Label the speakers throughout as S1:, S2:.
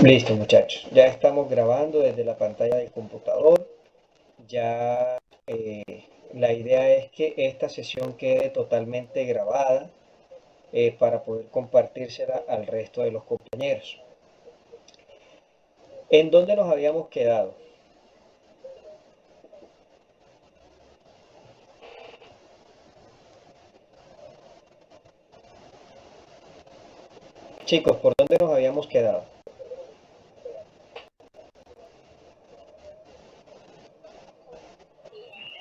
S1: Listo, muchachos. Ya estamos grabando desde la pantalla del computador. Ya la idea es que esta sesión quede totalmente grabada para poder compartírsela al resto de los compañeros. ¿En dónde nos habíamos quedado? Chicos, ¿por dónde nos habíamos quedado?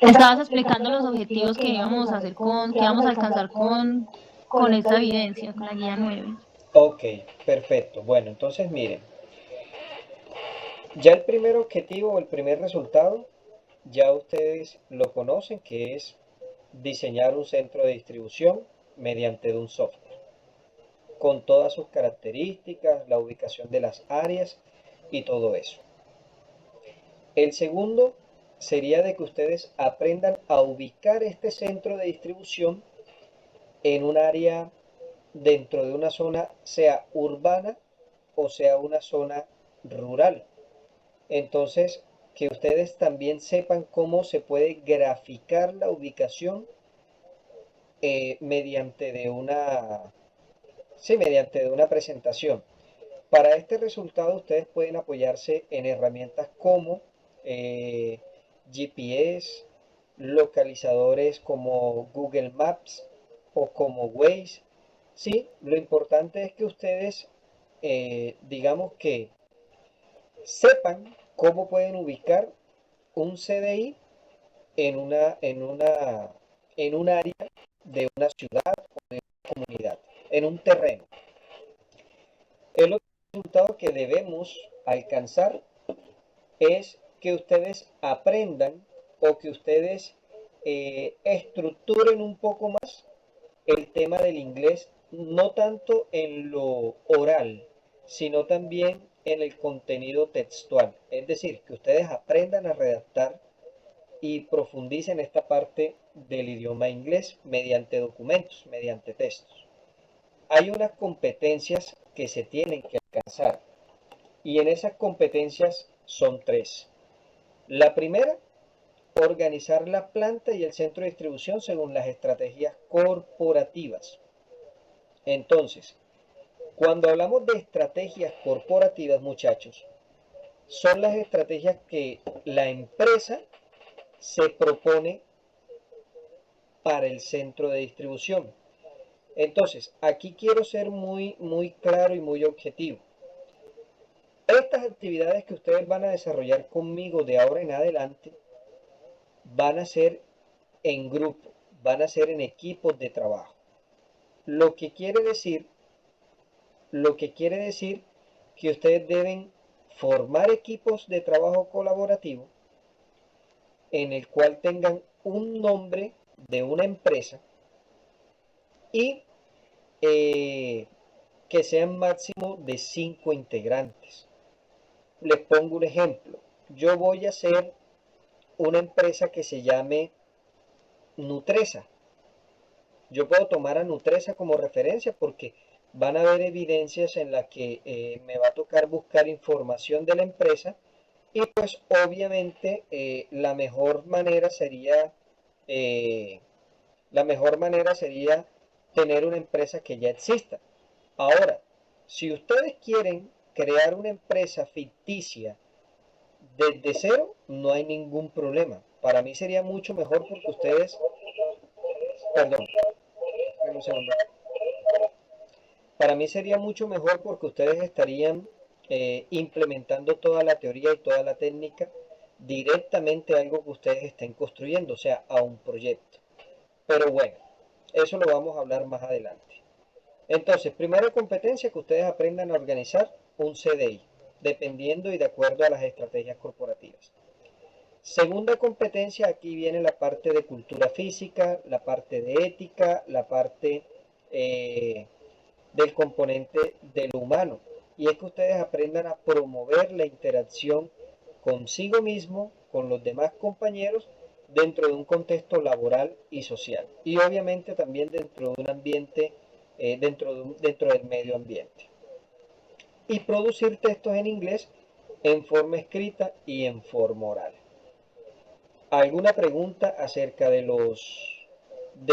S2: Estabas explicando los objetivos que íbamos a hacer que íbamos a alcanzar con esta evidencia, con la guía 9.
S1: Ok, perfecto. Bueno, entonces miren, ya el primer objetivo o el primer resultado, ya ustedes lo conocen, que es diseñar un centro de distribución mediante un software, con todas sus características, la ubicación de las áreas y todo eso. El segundo sería de que ustedes aprendan a ubicar este centro de distribución en un área dentro de una zona, sea urbana o sea una zona rural. Entonces, que ustedes también sepan cómo se puede graficar la ubicación mediante de una, sí, mediante de una presentación. Para este resultado ustedes pueden apoyarse en herramientas como eh, GPS, localizadores como Google Maps o como Waze. Sí, lo importante es que ustedes, digamos que sepan cómo pueden ubicar un CDI en en un área de una ciudad o de una comunidad, en un terreno. El otro resultado que debemos alcanzar es que ustedes aprendan o que ustedes estructuren un poco más el tema del inglés, no tanto en lo oral, sino también en el contenido textual. Es decir, que ustedes aprendan a redactar y profundicen esta parte del idioma inglés mediante documentos, mediante textos. Hay unas competencias que se tienen que alcanzar y en esas competencias son tres. La primera, organizar la planta y el centro de distribución según las estrategias corporativas. Entonces, cuando hablamos de estrategias corporativas, muchachos, son las estrategias que la empresa se propone para el centro de distribución. Entonces, aquí quiero ser muy claro y muy objetivo. Estas actividades que ustedes van a desarrollar conmigo de ahora en adelante van a ser en grupo, van a ser en equipos de trabajo. Lo que quiere decir, lo que quiere decir que ustedes deben formar equipos de trabajo colaborativo en el cual tengan un nombre de una empresa y que sean máximo de 5 integrantes. Les pongo un ejemplo. Yo voy a hacer una empresa que se llame Nutresa. Yo puedo tomar a Nutresa como referencia porque van a haber evidencias en las que me va a tocar buscar información de la empresa y pues obviamente eh, la mejor manera sería tener una empresa que ya exista. Ahora, si ustedes quieren crear una empresa ficticia desde cero, no hay ningún problema. Para mí sería mucho mejor porque ustedes, perdón, un segundo. Para mí sería mucho mejor porque ustedes estarían implementando toda la teoría y toda la técnica directamente a algo que ustedes estén construyendo, o sea, a un proyecto. Pero bueno, eso lo vamos a hablar más adelante. Entonces, primera competencia, que ustedes aprendan a organizar un CDI, dependiendo y de acuerdo a las estrategias corporativas. Segunda competencia, aquí viene la parte de cultura física, la parte de ética, la parte eh, del componente de lo humano. Y es que ustedes aprendan a promover la interacción consigo mismo, con los demás compañeros, dentro de un contexto laboral y social. Y obviamente también dentro de un ambiente, dentro del medio ambiente. y producir textos en inglés en forma escrita y en forma oral. ¿Alguna pregunta acerca de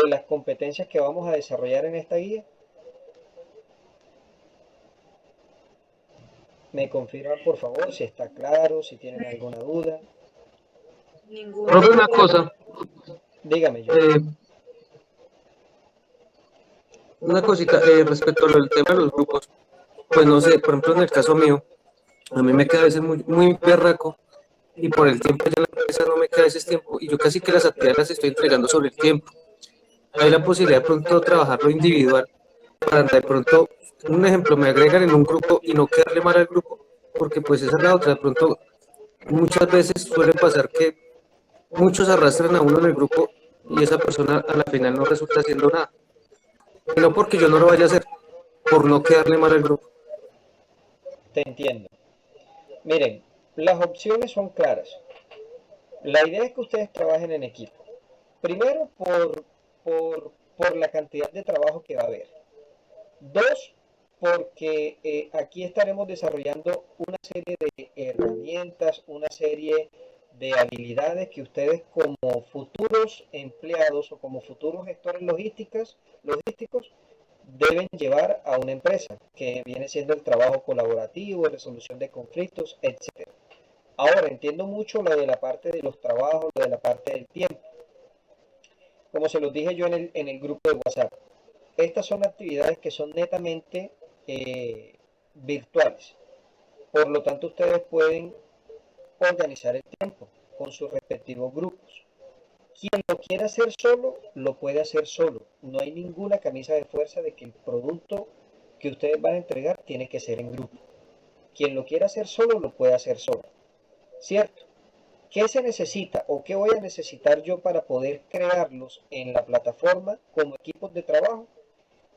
S1: las competencias que vamos a desarrollar en esta guía? Me confirman por favor si está claro, si tienen alguna duda.
S3: Profe, una cosa,
S1: Dígame yo.
S3: eh, una cosita respecto al tema de los grupos. Pues no sé, por ejemplo, en el caso mío, a mí me queda a veces muy berraco y por el tiempo ya en la empresa no me queda ese tiempo y yo casi que las actividades las estoy entregando sobre el tiempo. Hay la posibilidad de pronto trabajarlo individual para de pronto, un ejemplo, me agregan en un grupo y no quedarle mal al grupo, porque pues esa es la otra, de pronto muchas veces suele pasar que muchos arrastran a uno en el grupo y esa persona a la final no resulta haciendo nada. Y no porque yo no lo vaya a hacer, por no quedarle mal al grupo.
S1: Te entiendo. Miren, las opciones son claras. La idea es que ustedes trabajen en equipo. Primero, por la cantidad de trabajo que va a haber. Dos, porque aquí estaremos desarrollando una serie de herramientas, una serie de habilidades que ustedes como futuros empleados o como futuros gestores logísticos deben llevar a una empresa, que viene siendo el trabajo colaborativo, resolución de conflictos, etc. Ahora entiendo mucho lo de la parte de los trabajos, lo de la parte del tiempo. Como se los dije yo en el grupo de WhatsApp, estas son actividades que son netamente virtuales. Por lo tanto, ustedes pueden organizar el tiempo con sus respectivos grupos. Quien lo quiera hacer solo, lo puede hacer solo. No hay ninguna camisa de fuerza de que el producto que ustedes van a entregar tiene que ser en grupo. Quien lo quiera hacer solo, lo puede hacer solo. ¿Cierto? ¿Qué se necesita o qué voy a necesitar yo para poder crearlos en la plataforma como equipos de trabajo?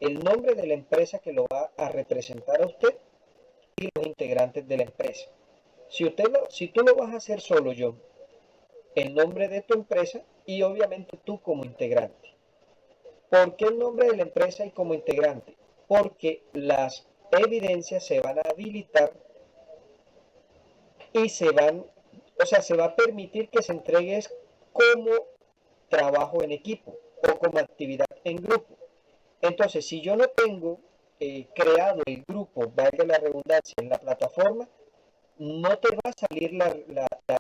S1: El nombre de la empresa que lo va a representar a usted y los integrantes de la empresa. Si tú lo vas a hacer solo, yo, el nombre de tu empresa y obviamente tú como integrante. ¿Por qué el nombre de la empresa y como integrante? Porque las evidencias se van a habilitar y se va a permitir que se entregue como trabajo en equipo o como actividad en grupo. Entonces, si yo no tengo creado el grupo, valga la redundancia, en la plataforma, no te va a salir la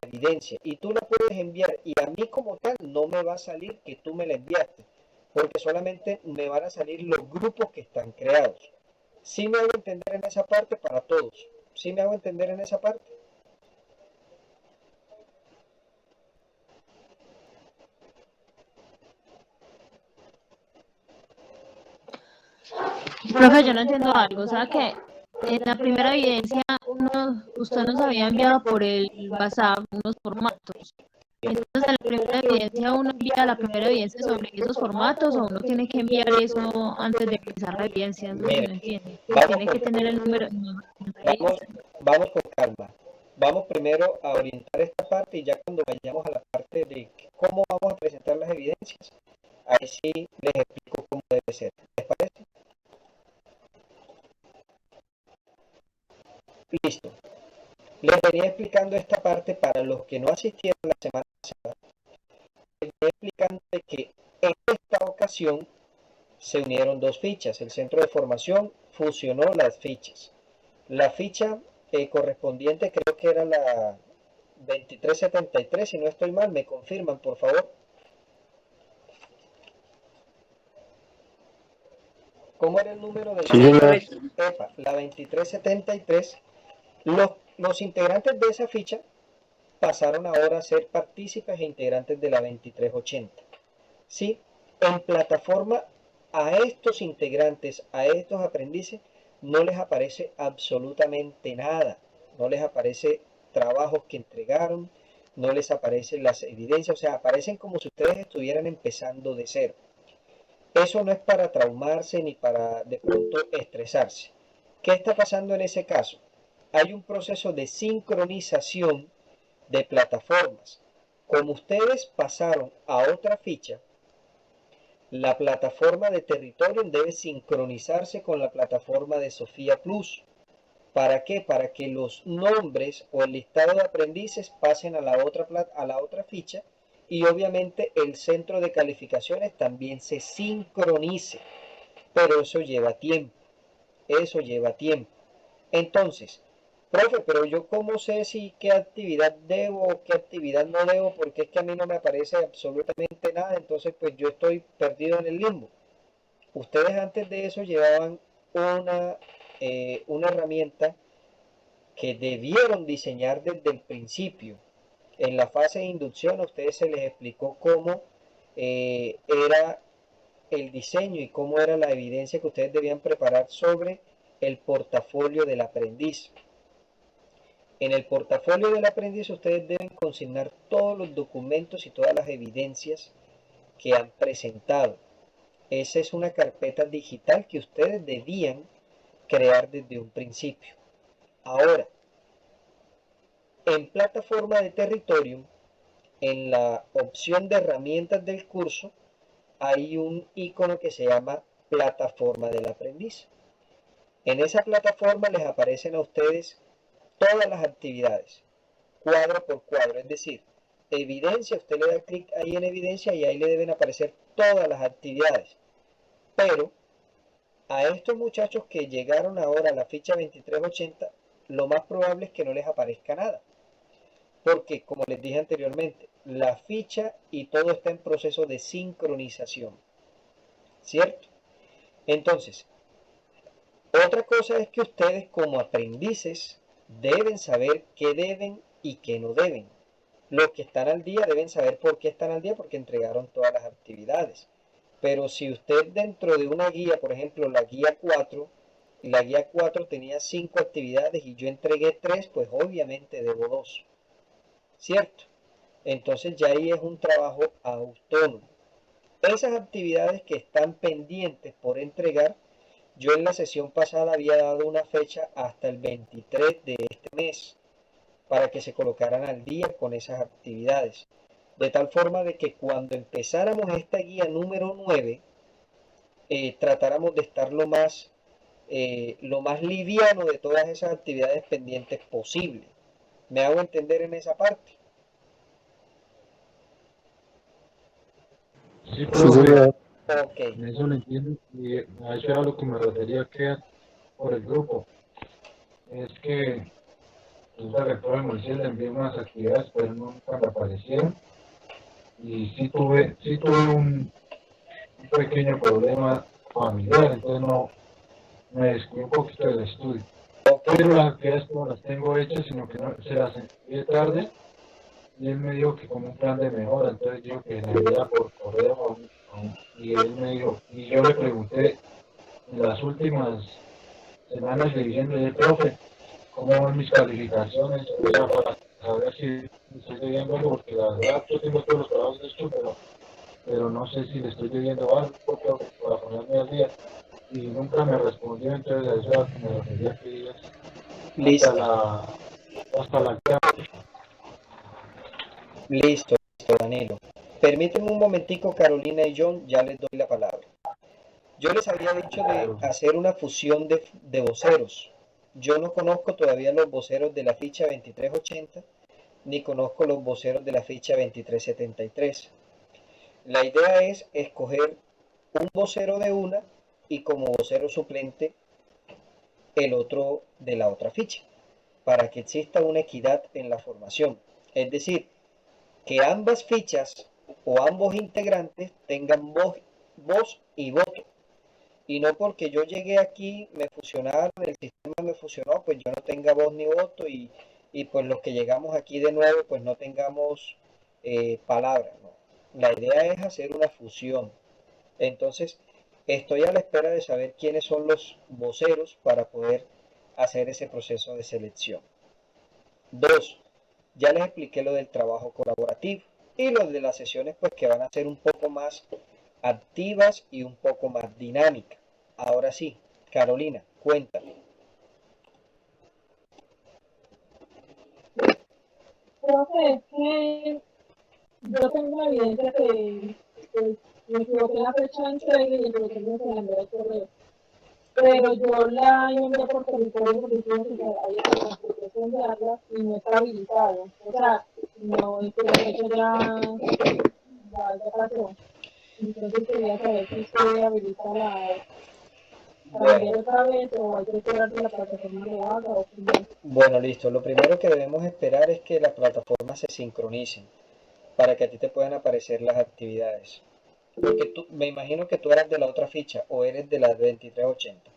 S1: evidencia y tú la puedes enviar y a mí como tal no me va a salir que tú me la enviaste, porque solamente me van a salir los grupos que están creados. ¿Sí me hago entender en esa parte para todos? ¿Sí me hago entender en esa parte?
S2: Profe, yo no entiendo algo. O sea que en la primera evidencia usted nos había enviado por el WhatsApp unos formatos. Entonces, en la primera evidencia uno envía la primera evidencia sobre esos formatos o uno tiene que enviar eso antes de empezar la evidencia. Eso es lo que no
S1: Mire,
S2: entiendo.
S1: vamos
S2: Tiene
S1: con,
S2: que tener el número.
S1: vamos, vamos con calma. Vamos primero a orientar esta parte y ya cuando vayamos a la parte de cómo vamos a presentar las evidencias, ahí sí les explico cómo debe ser. ¿Les parece? Listo. Les venía explicando esta parte para los que no asistieron la semana pasada. Les venía explicando de que en esta ocasión se unieron dos fichas. El centro de formación fusionó las fichas. La ficha correspondiente creo que era la 2373, si no estoy mal, me confirman por favor. ¿Cómo era el número del
S3: Sí, señor.
S1: EPA? La 2373. Los integrantes de esa ficha pasaron ahora a ser partícipes e integrantes de la 2380. ¿Sí? En plataforma a estos integrantes, a estos aprendices, no les aparece absolutamente nada. No les aparece trabajos que entregaron, no les aparecen las evidencias, o sea, aparecen como si ustedes estuvieran empezando de cero. Eso no es para traumarse ni para de pronto estresarse. ¿Qué está pasando en ese caso? Hay un proceso de sincronización de plataformas. Como ustedes pasaron a otra ficha, la plataforma de Territorium debe sincronizarse con la plataforma de Sofía Plus. ¿Para qué? Para que los nombres o el listado de aprendices pasen a a la otra ficha y obviamente el centro de calificaciones también se sincronice. Pero eso lleva tiempo, eso lleva tiempo. Entonces, profe, pero yo cómo sé si qué actividad debo o qué actividad no debo, porque es que a mí no me aparece absolutamente nada, entonces pues yo estoy perdido en el limbo. Ustedes antes de eso llevaban una herramienta que debieron diseñar desde el principio. En la fase de inducción a ustedes se les explicó cómo era el diseño y cómo era la evidencia que ustedes debían preparar sobre el portafolio del aprendiz. En el portafolio del aprendiz ustedes deben consignar todos los documentos y todas las evidencias que han presentado. Esa es una carpeta digital que ustedes debían crear desde un principio. Ahora, en plataforma de Territorium, en la opción de herramientas del curso, hay un icono que se llama plataforma del aprendiz. En esa plataforma les aparecen a ustedes todas las actividades, cuadro por cuadro, es decir, evidencia, usted le da clic ahí en evidencia y ahí le deben aparecer todas las actividades. Pero a estos muchachos que llegaron ahora a la ficha 2380, lo más probable es que no les aparezca nada. Porque, como les dije anteriormente, la ficha y todo está en proceso de sincronización. ¿Cierto? Entonces, otra cosa es que ustedes como aprendices deben saber qué deben y qué no deben. Los que están al día deben saber por qué están al día porque entregaron todas las actividades. Pero si usted dentro de una guía, por ejemplo la guía 4 tenía 5 actividades y yo entregué 3, pues obviamente debo 2. ¿Cierto? Entonces ya ahí es un trabajo autónomo. Esas actividades que están pendientes por entregar, yo en la sesión pasada había dado una fecha hasta el 23 de este mes para que se colocaran al día con esas actividades. De tal forma de que cuando empezáramos esta guía número 9, tratáramos de estar lo más liviano de todas esas actividades pendientes posible. ¿Me hago entender en esa parte?
S4: Sí,
S3: Sí,
S4: profe,
S3: señor.
S1: Ok,
S4: en eso lo entiendo y a eso era lo que me refería que por el grupo. Es que resulta que el profe Moisés le envió unas actividades, pero nunca me aparecieron. Y sí tuve un pequeño problema familiar, entonces no me descuidé un poquito del estudio.
S1: ok,
S4: Pero las actividades no las tengo hechas, sino que no, se las envié tarde y él me dijo que como un plan de mejora, entonces dijo que le enviara por correo y él me dijo, y yo le pregunté en las últimas semanas de diciembre, profe, ¿cómo van mis calificaciones? O sea, para saber si estoy debiendo algo, porque la verdad yo tengo todos los trabajos hechos, pero no sé si le estoy debiendo algo, profe, para ponerme al día. Y nunca me respondió, entonces a eso me refería que digas hasta
S1: listo,
S4: la hasta la
S1: listo, Danilo. Permítanme un momentico, Carolina y John, ya les doy la palabra. Yo les había dicho de hacer una fusión de voceros. Yo no conozco todavía los voceros de la ficha 2380, ni conozco los voceros de la ficha 2373. La idea es escoger un vocero de una y como vocero suplente el otro de la otra ficha, para que exista una equidad en la formación. Es decir, que ambas fichas o ambos integrantes tengan voz y voto. Y no porque yo llegué aquí, me fusionaron, el sistema me fusionó, pues yo no tenga voz ni voto y pues los que llegamos aquí de nuevo, pues no tengamos palabra, ¿no? La idea es hacer una fusión. Entonces, estoy a la espera de saber quiénes son los voceros para poder hacer ese proceso de selección. Dos, ya les expliqué lo del trabajo colaborativo y lo de las sesiones pues que van a ser un poco más activas y un poco más dinámicas. Ahora sí, Carolina, cuéntame.
S5: Profe, es que yo tengo una evidencia que pues, me equivoqué en la fecha de entrega y el profesor me envió el correo. pero yo la envié por territorio porque tuve que hay que enviarla y no está habilitado. O sea, no, el hecho ya pasó. Entonces quería saber si usted habilita para
S1: Bueno,
S5: enviar otra vez o hay que esperar que la plataforma lo haga o cómo.
S1: bueno, listo. Lo primero que debemos esperar es que las plataformas se sincronicen para que a ti te puedan aparecer las actividades. Porque tú, me imagino que tú eras de la otra ficha o eres de la 2380.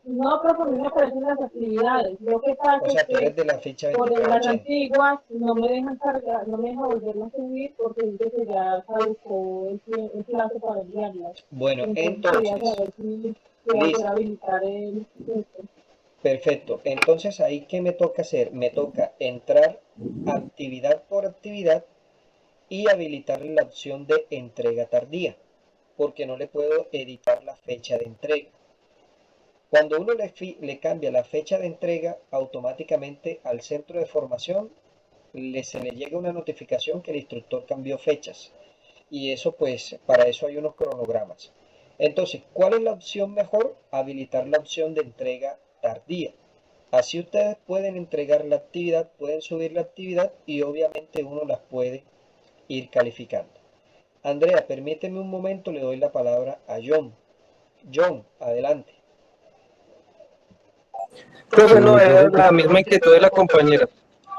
S5: No, pero por mí me aparecen las actividades. Lo que
S1: O
S5: pasa es
S1: sea, tú eres
S5: que
S1: de la ficha
S5: por las
S1: 2380.
S5: antiguas no me dejan cargar, no me dejan volverlas a subir porque dice que ya caducó el plazo para enviarlas.
S1: Bueno,
S5: Entonces quería
S1: entonces,
S5: saber si volver
S1: listo.
S5: a habilitar el esto.
S1: Perfecto. Entonces, ahí, ¿qué me toca hacer? Me toca entrar actividad por actividad y habilitar la opción de entrega tardía, porque no le puedo editar la fecha de entrega. Cuando uno le cambia la fecha de entrega, automáticamente al centro de formación se le llega una notificación que el instructor cambió fechas. Y eso pues, para eso hay unos cronogramas. Entonces, ¿cuál es la opción mejor? Habilitar la opción de entrega tardía. Así ustedes pueden entregar la actividad, pueden subir la actividad y obviamente uno las puede ir calificando. Andrea, permíteme un momento, le doy la palabra a John. John, adelante.
S3: Profe, no, era la misma inquietud de la compañera.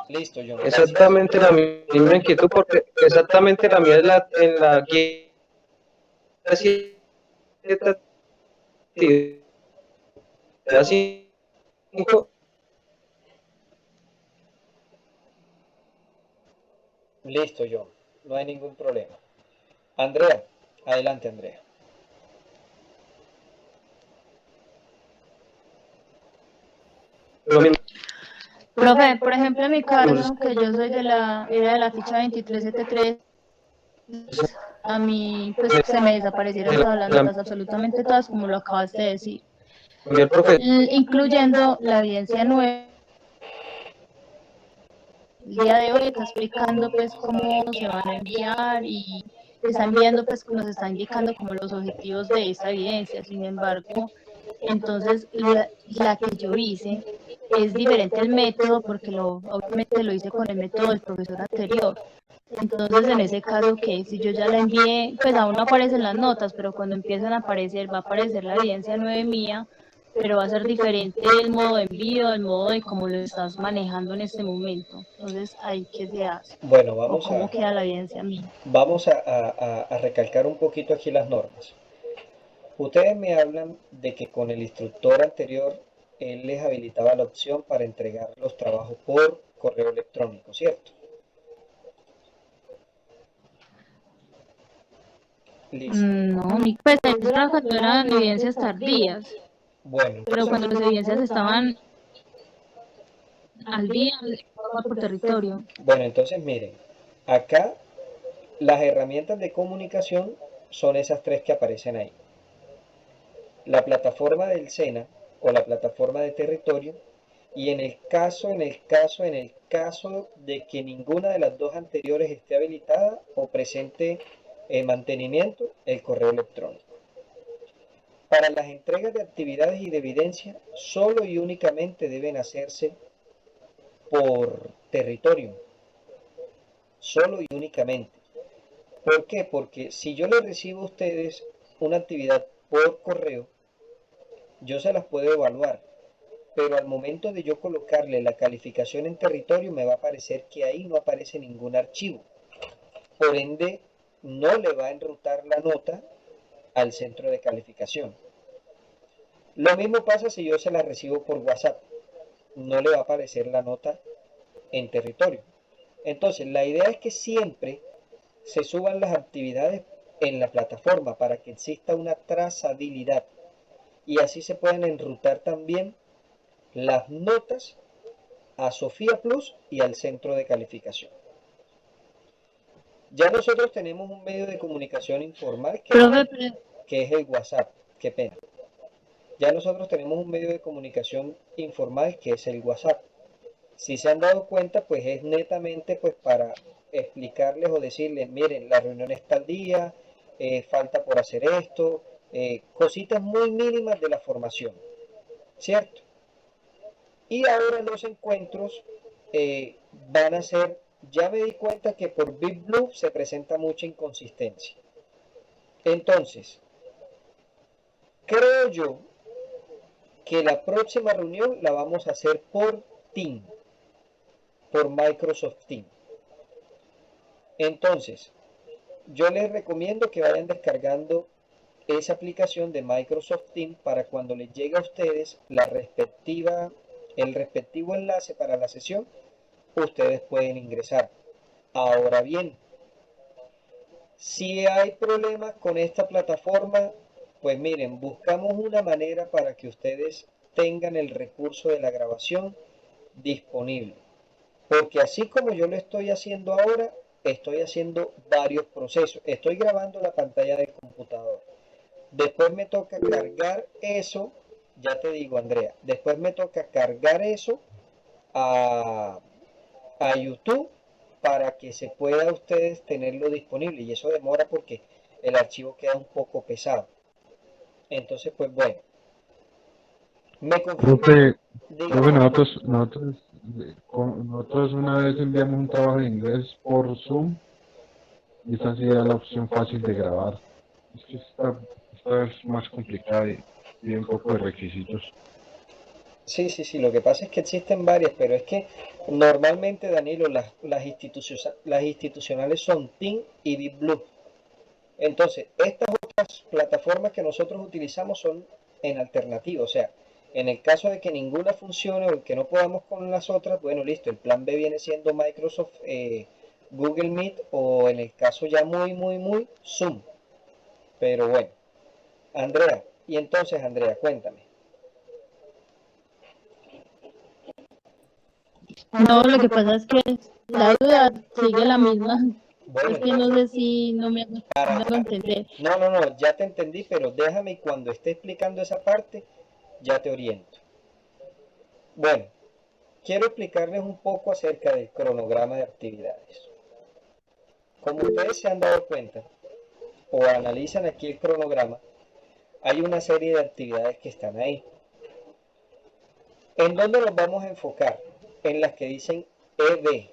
S1: Listo, John, gracias.
S3: Exactamente la misma inquietud, porque exactamente la mía es en la guía 7, actividad 5.
S1: Listo, John, no hay ningún problema. Andrea, adelante, Andrea.
S3: Lo mismo.
S2: Profe, por ejemplo, en mi caso, que yo soy era de la ficha 2373, a mí pues se me desaparecieron todas las notas, absolutamente todas, como lo acabaste de decir,
S3: El profe,
S2: incluyendo la evidencia nueva. El día de hoy está explicando pues cómo se van a enviar y está enviando pues nos está indicando como los objetivos de esta evidencia. Sin embargo, entonces la que yo hice es diferente el método porque obviamente lo hice con el método del profesor anterior. Entonces, en ese caso, que si yo ya la envié, pues aún no aparecen las notas, pero cuando empiezan a aparecer, va a aparecer la evidencia 9 mía, pero va a ser diferente el modo de envío, el modo de cómo lo estás manejando en este momento. Entonces, ahí qué se hace,
S1: Bueno,
S2: o cómo queda la evidencia mía.
S1: vamos a recalcar un poquito aquí las normas. Ustedes me hablan de que con el instructor anterior él les habilitaba la opción para entregar los trabajos por correo electrónico, ¿cierto? Listo.
S2: No, pues eso era cuando eran evidencias tardías,
S1: Bueno,
S2: pero
S1: entonces,
S2: cuando las evidencias estaban al día, por territorio.
S1: bueno, entonces miren, acá las herramientas de comunicación son esas tres que aparecen ahí. La plataforma del SENA o la plataforma de territorio y en el caso de que ninguna de las dos anteriores esté habilitada o presente mantenimiento, el correo electrónico. Para las entregas de actividades y de evidencia, solo y únicamente deben hacerse por territorio, solo y únicamente. ¿Por qué? Porque si yo les recibo a ustedes una actividad por correo, yo se las puedo evaluar, pero al momento de yo colocarle la calificación en territorio me va a aparecer que ahí no aparece ningún archivo. Por ende, no le va a enrutar la nota al centro de calificación. Lo mismo pasa si yo se la recibo por WhatsApp. No le va a aparecer la nota en territorio. Entonces, la idea es que siempre se suban las actividades en la plataforma para que exista una trazabilidad y así se pueden enrutar también las notas a Sofía Plus y al centro de calificación. Ya nosotros tenemos un medio de comunicación informal
S2: Profe,
S1: que es el WhatsApp. Qué pena. Ya nosotros tenemos un medio de comunicación informal que es el WhatsApp. Si se han dado cuenta, pues es netamente pues para explicarles o decirles, miren, la reunión está al día, falta por hacer esto, cositas muy mínimas de la formación, ¿cierto? Y ahora los encuentros van a ser, ya me di cuenta que por BitBlue se presenta mucha inconsistencia. Entonces, creo yo que la próxima reunión la vamos a hacer por Teams, por Microsoft Teams. Entonces, yo les recomiendo que vayan descargando esa aplicación de Microsoft Teams para cuando les llegue a ustedes el respectivo enlace para la sesión, ustedes pueden ingresar. Ahora bien, si hay problemas con esta plataforma, pues miren, buscamos una manera para que ustedes tengan el recurso de la grabación disponible. Porque así como yo lo estoy haciendo ahora, estoy haciendo varios procesos. Estoy grabando la pantalla del computador. Después me toca cargar eso, ya te digo, Andrea, después me toca cargar eso a YouTube para que se pueda ustedes tenerlo disponible. Y eso demora porque el archivo queda un poco pesado. Entonces, pues bueno, me confirmo.
S4: Profe, nosotros una vez enviamos un trabajo de inglés por Zoom y esta sí era la opción fácil de grabar. Es que esta es más complicada y tiene un poco de requisitos.
S1: Sí, lo que pasa es que existen varias, pero es que normalmente, Danilo, las institucionales son Team y BitBlue. Entonces, estas otras plataformas que nosotros utilizamos son en alternativa, o sea, en el caso de que ninguna funcione o que no podamos con las otras, bueno, listo, el plan B viene siendo Microsoft, Google Meet o en el caso ya muy, Zoom. Pero bueno, Andrea, y entonces, Andrea, cuéntame.
S2: No, lo que pasa es que la duda sigue la misma.
S1: Bueno,
S2: Es que no sé si no me hago entender.
S1: No, ya te entendí, pero déjame y cuando esté explicando esa parte, ya te oriento. Bueno, quiero explicarles un poco acerca del cronograma de actividades. Como ustedes se han dado cuenta, o analizan aquí el cronograma, hay una serie de actividades que están ahí. ¿En dónde nos vamos a enfocar? En las que dicen EB,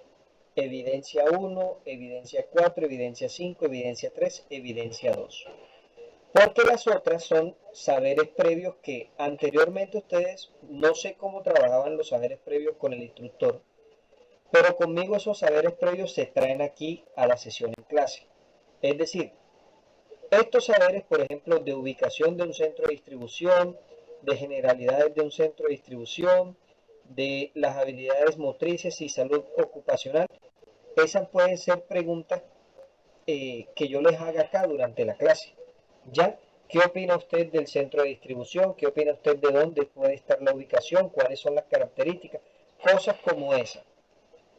S1: evidencia 1, evidencia 4, evidencia 5, evidencia 3, evidencia 2. Porque las otras son saberes previos que anteriormente ustedes no sé cómo trabajaban los saberes previos con el instructor, pero conmigo esos saberes previos se traen aquí a la sesión en clase. Es decir, estos saberes, por ejemplo, de ubicación de un centro de distribución, de generalidades de un centro de distribución, de las habilidades motrices y salud ocupacional, esas pueden ser preguntas que yo les haga acá durante la clase. ¿Ya? ¿Qué opina usted del centro de distribución? ¿Qué opina usted de dónde puede estar la ubicación? ¿Cuáles son las características? Cosas como esas.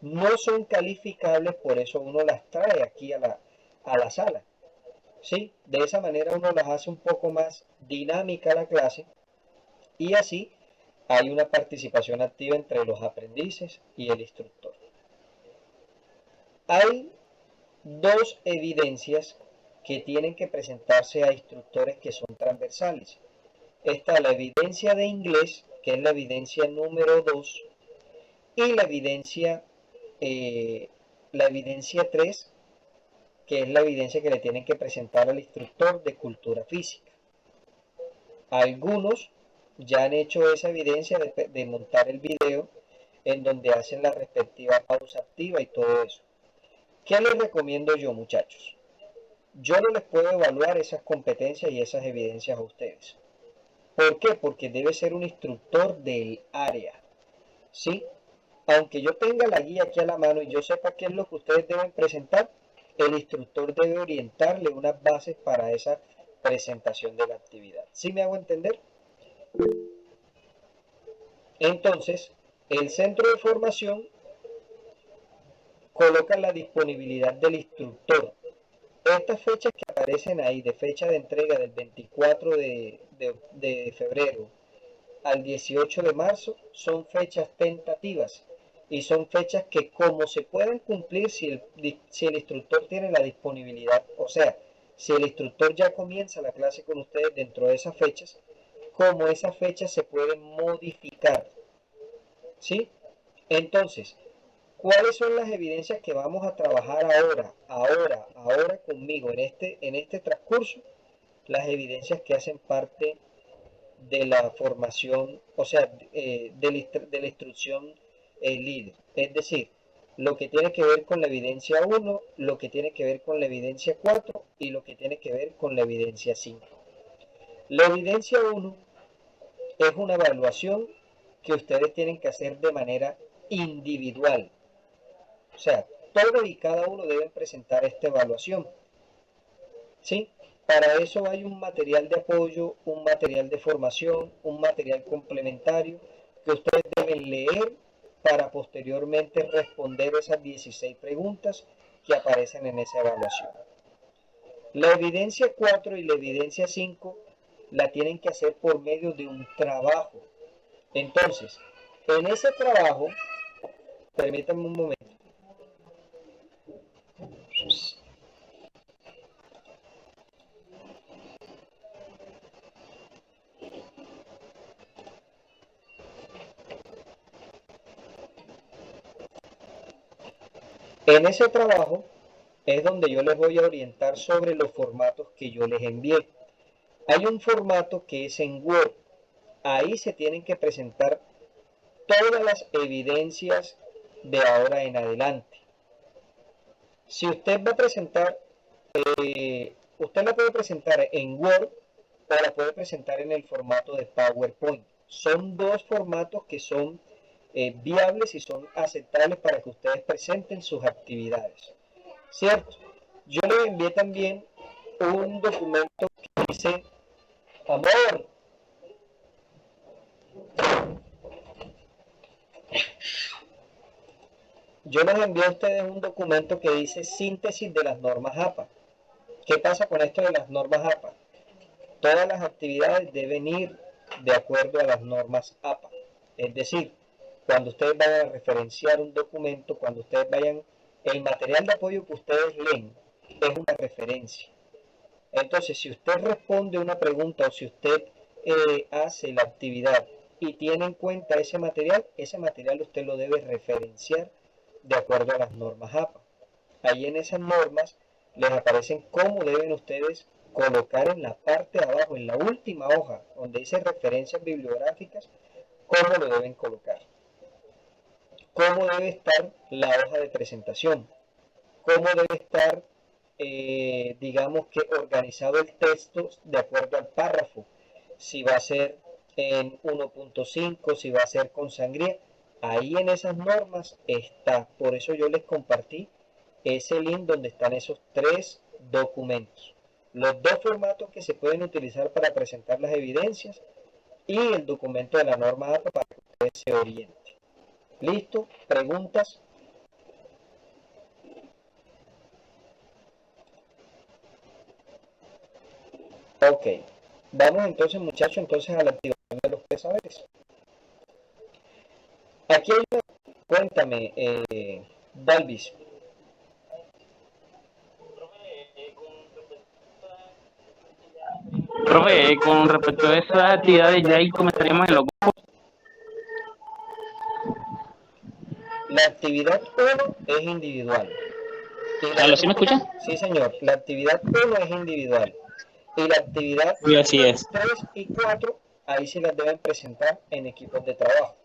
S1: No son calificables, por eso uno las trae aquí a la sala. ¿Sí? De esa manera uno las hace un poco más dinámica la clase y así hay una participación activa entre los aprendices y el instructor. Hay dos evidencias que tienen que presentarse a instructores que son transversales. Está la evidencia de inglés, que es la evidencia número 2, y la evidencia 3, que es la evidencia que le tienen que presentar al instructor de cultura física. Algunos ya han hecho esa evidencia de montar el video en donde hacen la respectiva pausa activa y todo eso. ¿Qué les recomiendo yo, muchachos? Yo no les puedo evaluar esas competencias y esas evidencias a ustedes. ¿Por qué? Porque debe ser un instructor del área. ¿Sí? Aunque yo tenga la guía aquí a la mano y yo sepa qué es lo que ustedes deben presentar, el instructor debe orientarle unas bases para esa presentación de la actividad. ¿Sí me hago entender? Entonces, el centro de formación coloca la disponibilidad del instructor. Estas fechas que aparecen ahí, de fecha de entrega del 24 de febrero al 18 de marzo, son fechas tentativas y son fechas que como se pueden cumplir si el instructor tiene la disponibilidad, o sea, Si el instructor ya comienza la clase con ustedes dentro de esas fechas, como esas fechas se pueden modificar, ¿sí? Entonces, ¿cuáles son las evidencias que vamos a trabajar ahora conmigo en este transcurso? Las evidencias que hacen parte de la formación, o sea, de la instrucción líder. Es decir, lo que tiene que ver con la evidencia 1, lo que tiene que ver con la evidencia 4 y lo que tiene que ver con la evidencia 5. La evidencia 1 es una evaluación que ustedes tienen que hacer de manera individual. O sea, todo y cada uno deben presentar esta evaluación. ¿Sí? Para eso hay un material de apoyo, un material de formación, un material complementario que ustedes deben leer para posteriormente responder esas 16 preguntas que aparecen en esa evaluación. La evidencia 4 y la evidencia 5 la tienen que hacer por medio de un trabajo. Entonces, en ese trabajo, permítanme un momento. En ese trabajo es donde yo les voy a orientar sobre los formatos que yo les envié. Hay un formato que es en Word. Ahí se tienen que presentar todas las evidencias de ahora en adelante. Si usted va a presentar, usted la puede presentar en Word o la puede presentar en el formato de PowerPoint. Son dos formatos que son viables y son aceptables para que ustedes presenten sus actividades. ¿Cierto? Yo les envié también un documento que dice, amor, yo les envié a ustedes un documento que dice síntesis de las normas APA. ¿Qué pasa con esto de las normas APA? Todas las actividades deben ir de acuerdo a las normas APA. Es decir, cuando ustedes vayan a referenciar un documento, cuando ustedes vayan, el material de apoyo que ustedes leen es una referencia. Entonces, si usted responde una pregunta o si usted hace la actividad y tiene en cuenta ese material usted lo debe referenciar de acuerdo a las normas APA. Ahí en esas normas les aparecen cómo deben ustedes colocar en la parte de abajo, en la última hoja, donde dice referencias bibliográficas, cómo lo deben colocar. Cómo debe estar la hoja de presentación. Cómo debe estar, digamos que organizado el texto de acuerdo al párrafo. Si va a ser en 1.5, si va a ser con sangría. Ahí en esas normas está. Por eso yo les compartí ese link donde están esos tres documentos. Los dos formatos que se pueden utilizar para presentar las evidencias y el documento de la norma APA para que ustedes se orienten. ¿Listo? ¿Preguntas? Ok. Vamos entonces, muchachos, a la activación de los tres saberes. Aquí hay una... Cuéntame, Dalvis.
S6: Profe, con respecto a esas actividades, ya ahí comenzaríamos en los grupos.
S1: La actividad 1 es individual.
S6: ¿Aló, sí me escucha?
S1: Sí, señor. La actividad 1 es individual. Y la actividad
S6: Sí, así es.
S1: 3 y 4, ahí sí las deben presentar en equipos de trabajo.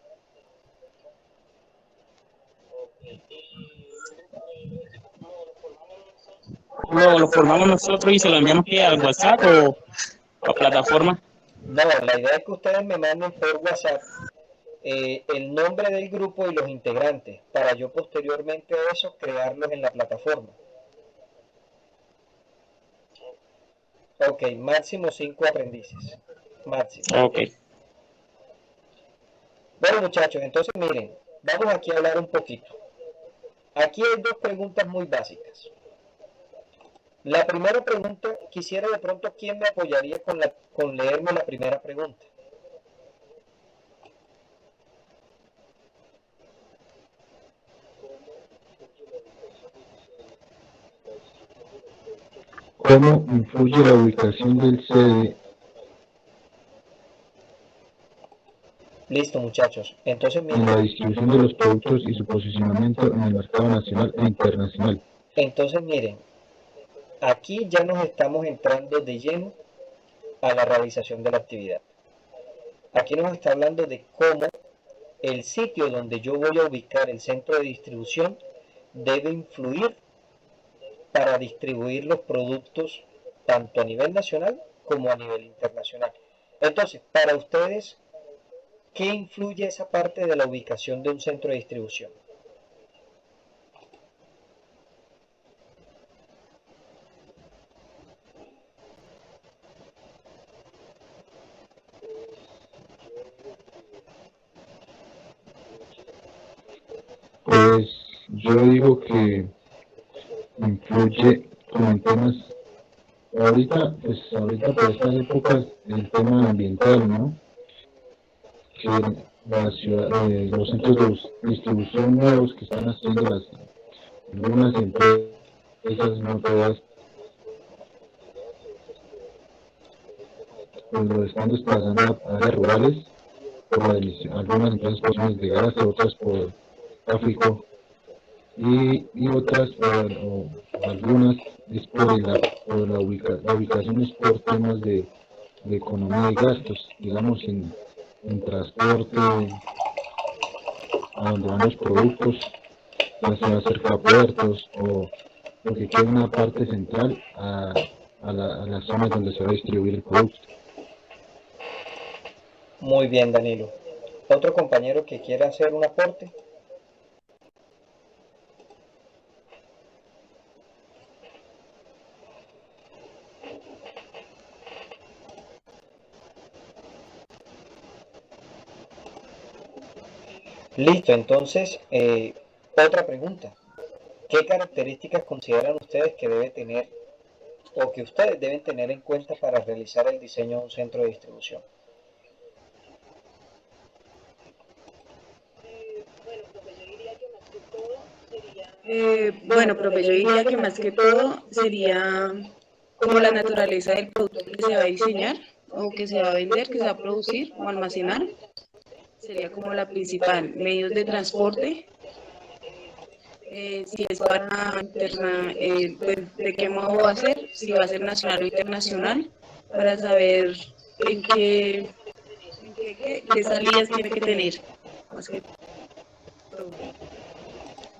S6: Lo formamos nosotros y se lo enviamos aquí al WhatsApp o a plataforma.
S1: No, la idea es que ustedes me manden por WhatsApp el nombre del grupo y los integrantes, para yo posteriormente a eso crearlos en la plataforma. Ok, máximo 5 aprendices. Máximo.
S6: Ok.
S1: Bueno, muchachos, entonces miren, vamos aquí a hablar un poquito. Aquí hay dos preguntas muy básicas. La primera pregunta, quisiera de pronto quién me apoyaría con leerme la primera pregunta.
S4: cómo influye la ubicación del sede.
S1: Listo, muchachos. Entonces,
S4: En
S1: miren,
S4: la distribución de los productos y su posicionamiento en el mercado nacional e internacional.
S1: aquí ya nos estamos entrando de lleno a la realización de la actividad. Aquí nos está hablando de cómo el sitio donde yo voy a ubicar el centro de distribución debe influir para distribuir los productos tanto a nivel nacional como a nivel internacional. Entonces, para ustedes, ¿qué influye esa parte de la ubicación de un centro de distribución?
S4: Pues yo digo que influye como en temas, ahorita por estas épocas, el tema ambiental, ¿no? Que los centros de distribución nuevos que están haciendo algunas empresas no todas, pues lo están desplazando a áreas rurales por la emisión, algunas empresas por emisiones de gas, otras por tráfico y otras o algunas es la ubicación es por temas de economía y gastos, digamos en transporte, a donde van los productos, ya sea cerca a puertos o porque queda una parte central a las zonas donde se va a distribuir el producto.
S1: Muy bien, Danilo. ¿Otro compañero que quiera hacer un aporte? Listo, entonces, otra pregunta. ¿Qué características consideran ustedes que debe tener o que ustedes deben tener en cuenta para realizar el diseño de un centro de distribución?
S7: Bueno, profe, yo diría que más que todo sería como la naturaleza del producto que se va a diseñar o que se va a vender, que se va a producir o almacenar. Sería como la principal. Medios de transporte, si es para pues, de qué modo va a ser, si va a ser nacional o internacional, para saber qué salidas tiene que tener. Más que todo,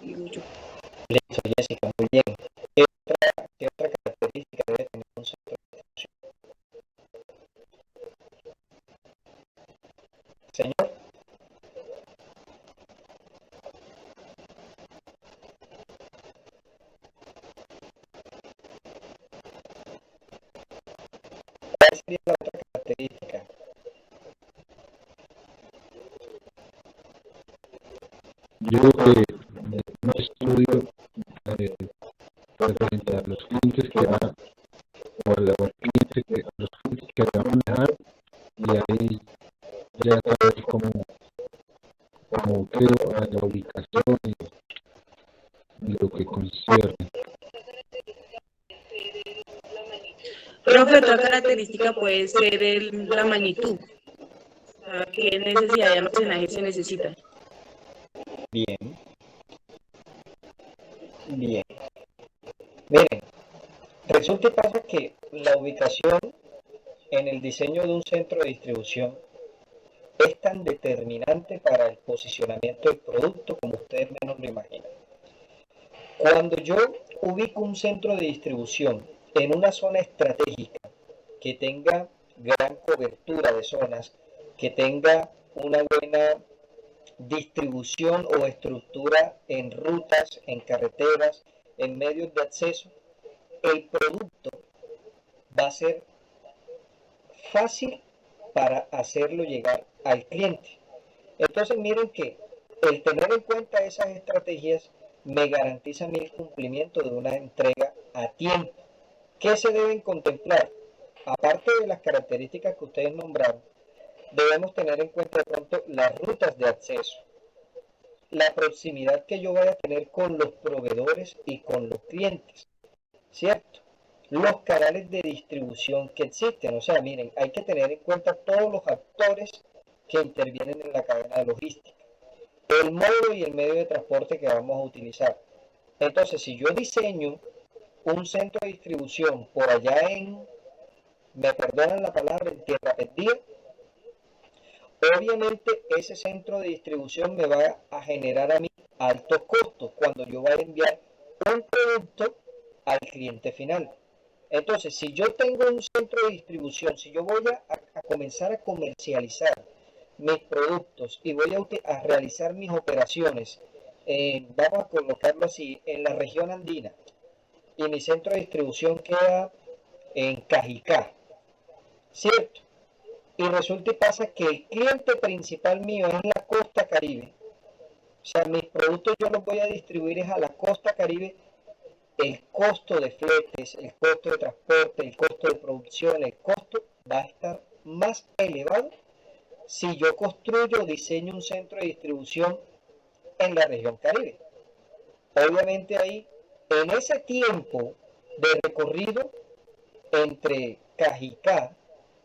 S7: digo yo.
S1: Listo, Jessica, muy bien. ¿Qué otra característica debe tener un centro de distribución? Señor, ¿cuál sería la otra característica?
S4: Yo creo que un estudio referente a los clientes que va o a los clientes que va a manejar y ahí ya saber cómo quedó a la ubicación y lo que concierne.
S7: Profe, otra característica puede ser la magnitud. O sea, qué necesidad de almacenaje se necesita.
S1: Bien, bien. Miren, resulta y pasa que la ubicación en el diseño de un centro de distribución es tan determinante para el posicionamiento del producto como ustedes menos lo imaginan. Cuando yo ubico un centro de distribución en una zona estratégica que tenga gran cobertura de zonas, que tenga una buena distribución o estructura en rutas, en carreteras, en medios de acceso, el producto va a ser fácil para hacerlo llegar al cliente. Entonces miren que el tener en cuenta esas estrategias me garantiza a mí el cumplimiento de una entrega a tiempo. ¿Qué se deben contemplar? Aparte de las características que ustedes nombraron, debemos tener en cuenta de pronto las rutas de acceso, la proximidad que yo vaya a tener con los proveedores y con los clientes, ¿cierto? los canales de distribución que existen. O sea, miren, hay que tener en cuenta todos los actores que intervienen en la cadena de logística, el modo y el medio de transporte que vamos a utilizar. Entonces, si yo diseño un centro de distribución por allá me perdonan la palabra, en tierra perdida, obviamente ese centro de distribución me va a generar a mí altos costos cuando yo vaya a enviar un producto al cliente final. Entonces, si yo tengo un centro de distribución, si yo voy a comenzar a comercializar mis productos y voy a realizar mis operaciones, vamos a colocarlo así, en la región andina, y mi centro de distribución queda en Cajicá, ¿cierto? Y resulta y pasa que el cliente principal mío es la costa Caribe. O sea, mis productos yo los voy a distribuir es a la costa Caribe. El costo de fletes, el costo de transporte, el costo de producción, el costo va a estar más elevado si yo construyo o diseño un centro de distribución en la región Caribe. Obviamente ahí, en ese tiempo de recorrido entre Cajicá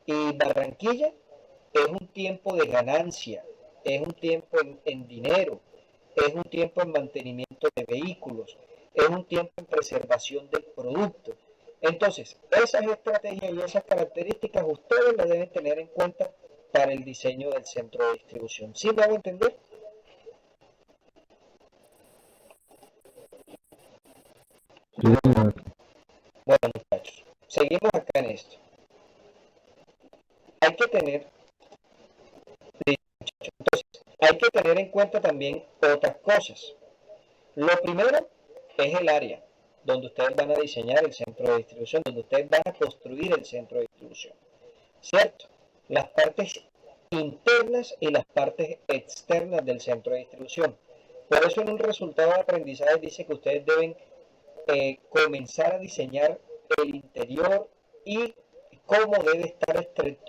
S1: y Barranquilla, es un tiempo de ganancia, es un tiempo en dinero, es un tiempo en mantenimiento de vehículos, es un tiempo en preservación del producto. Entonces, esas estrategias y esas características ustedes las deben tener en cuenta para el diseño del centro de distribución. ¿Sí me hago entender?
S4: Sí, señor.
S1: Bueno, muchachos, seguimos acá en esto. Hay que tener, entonces, hay que tener en cuenta también otras cosas. Lo primero es el área donde ustedes van a diseñar el centro de distribución, donde ustedes van a construir el centro de distribución, ¿cierto? Las partes internas y las partes externas del centro de distribución. Por eso en un resultado de aprendizaje dice que ustedes deben comenzar a diseñar el interior y cómo debe estar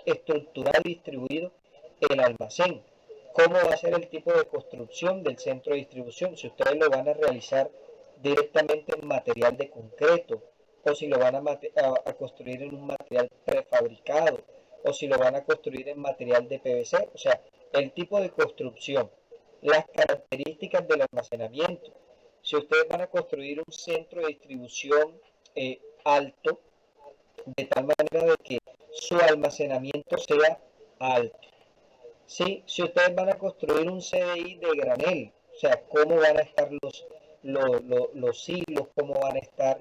S1: estructurado y distribuido el almacén, cómo va a ser el tipo de construcción del centro de distribución, si ustedes lo van a realizar directamente en material de concreto, o si lo van a construir en un material prefabricado, o si lo van a construir en material de PVC, o sea, el tipo de construcción, las características del almacenamiento. Si ustedes van a construir un centro de distribución alto, de tal manera de que su almacenamiento sea alto. ¿Sí? Si ustedes van a construir un CDI de granel, o sea, cómo van a estar los hilos, cómo van a estar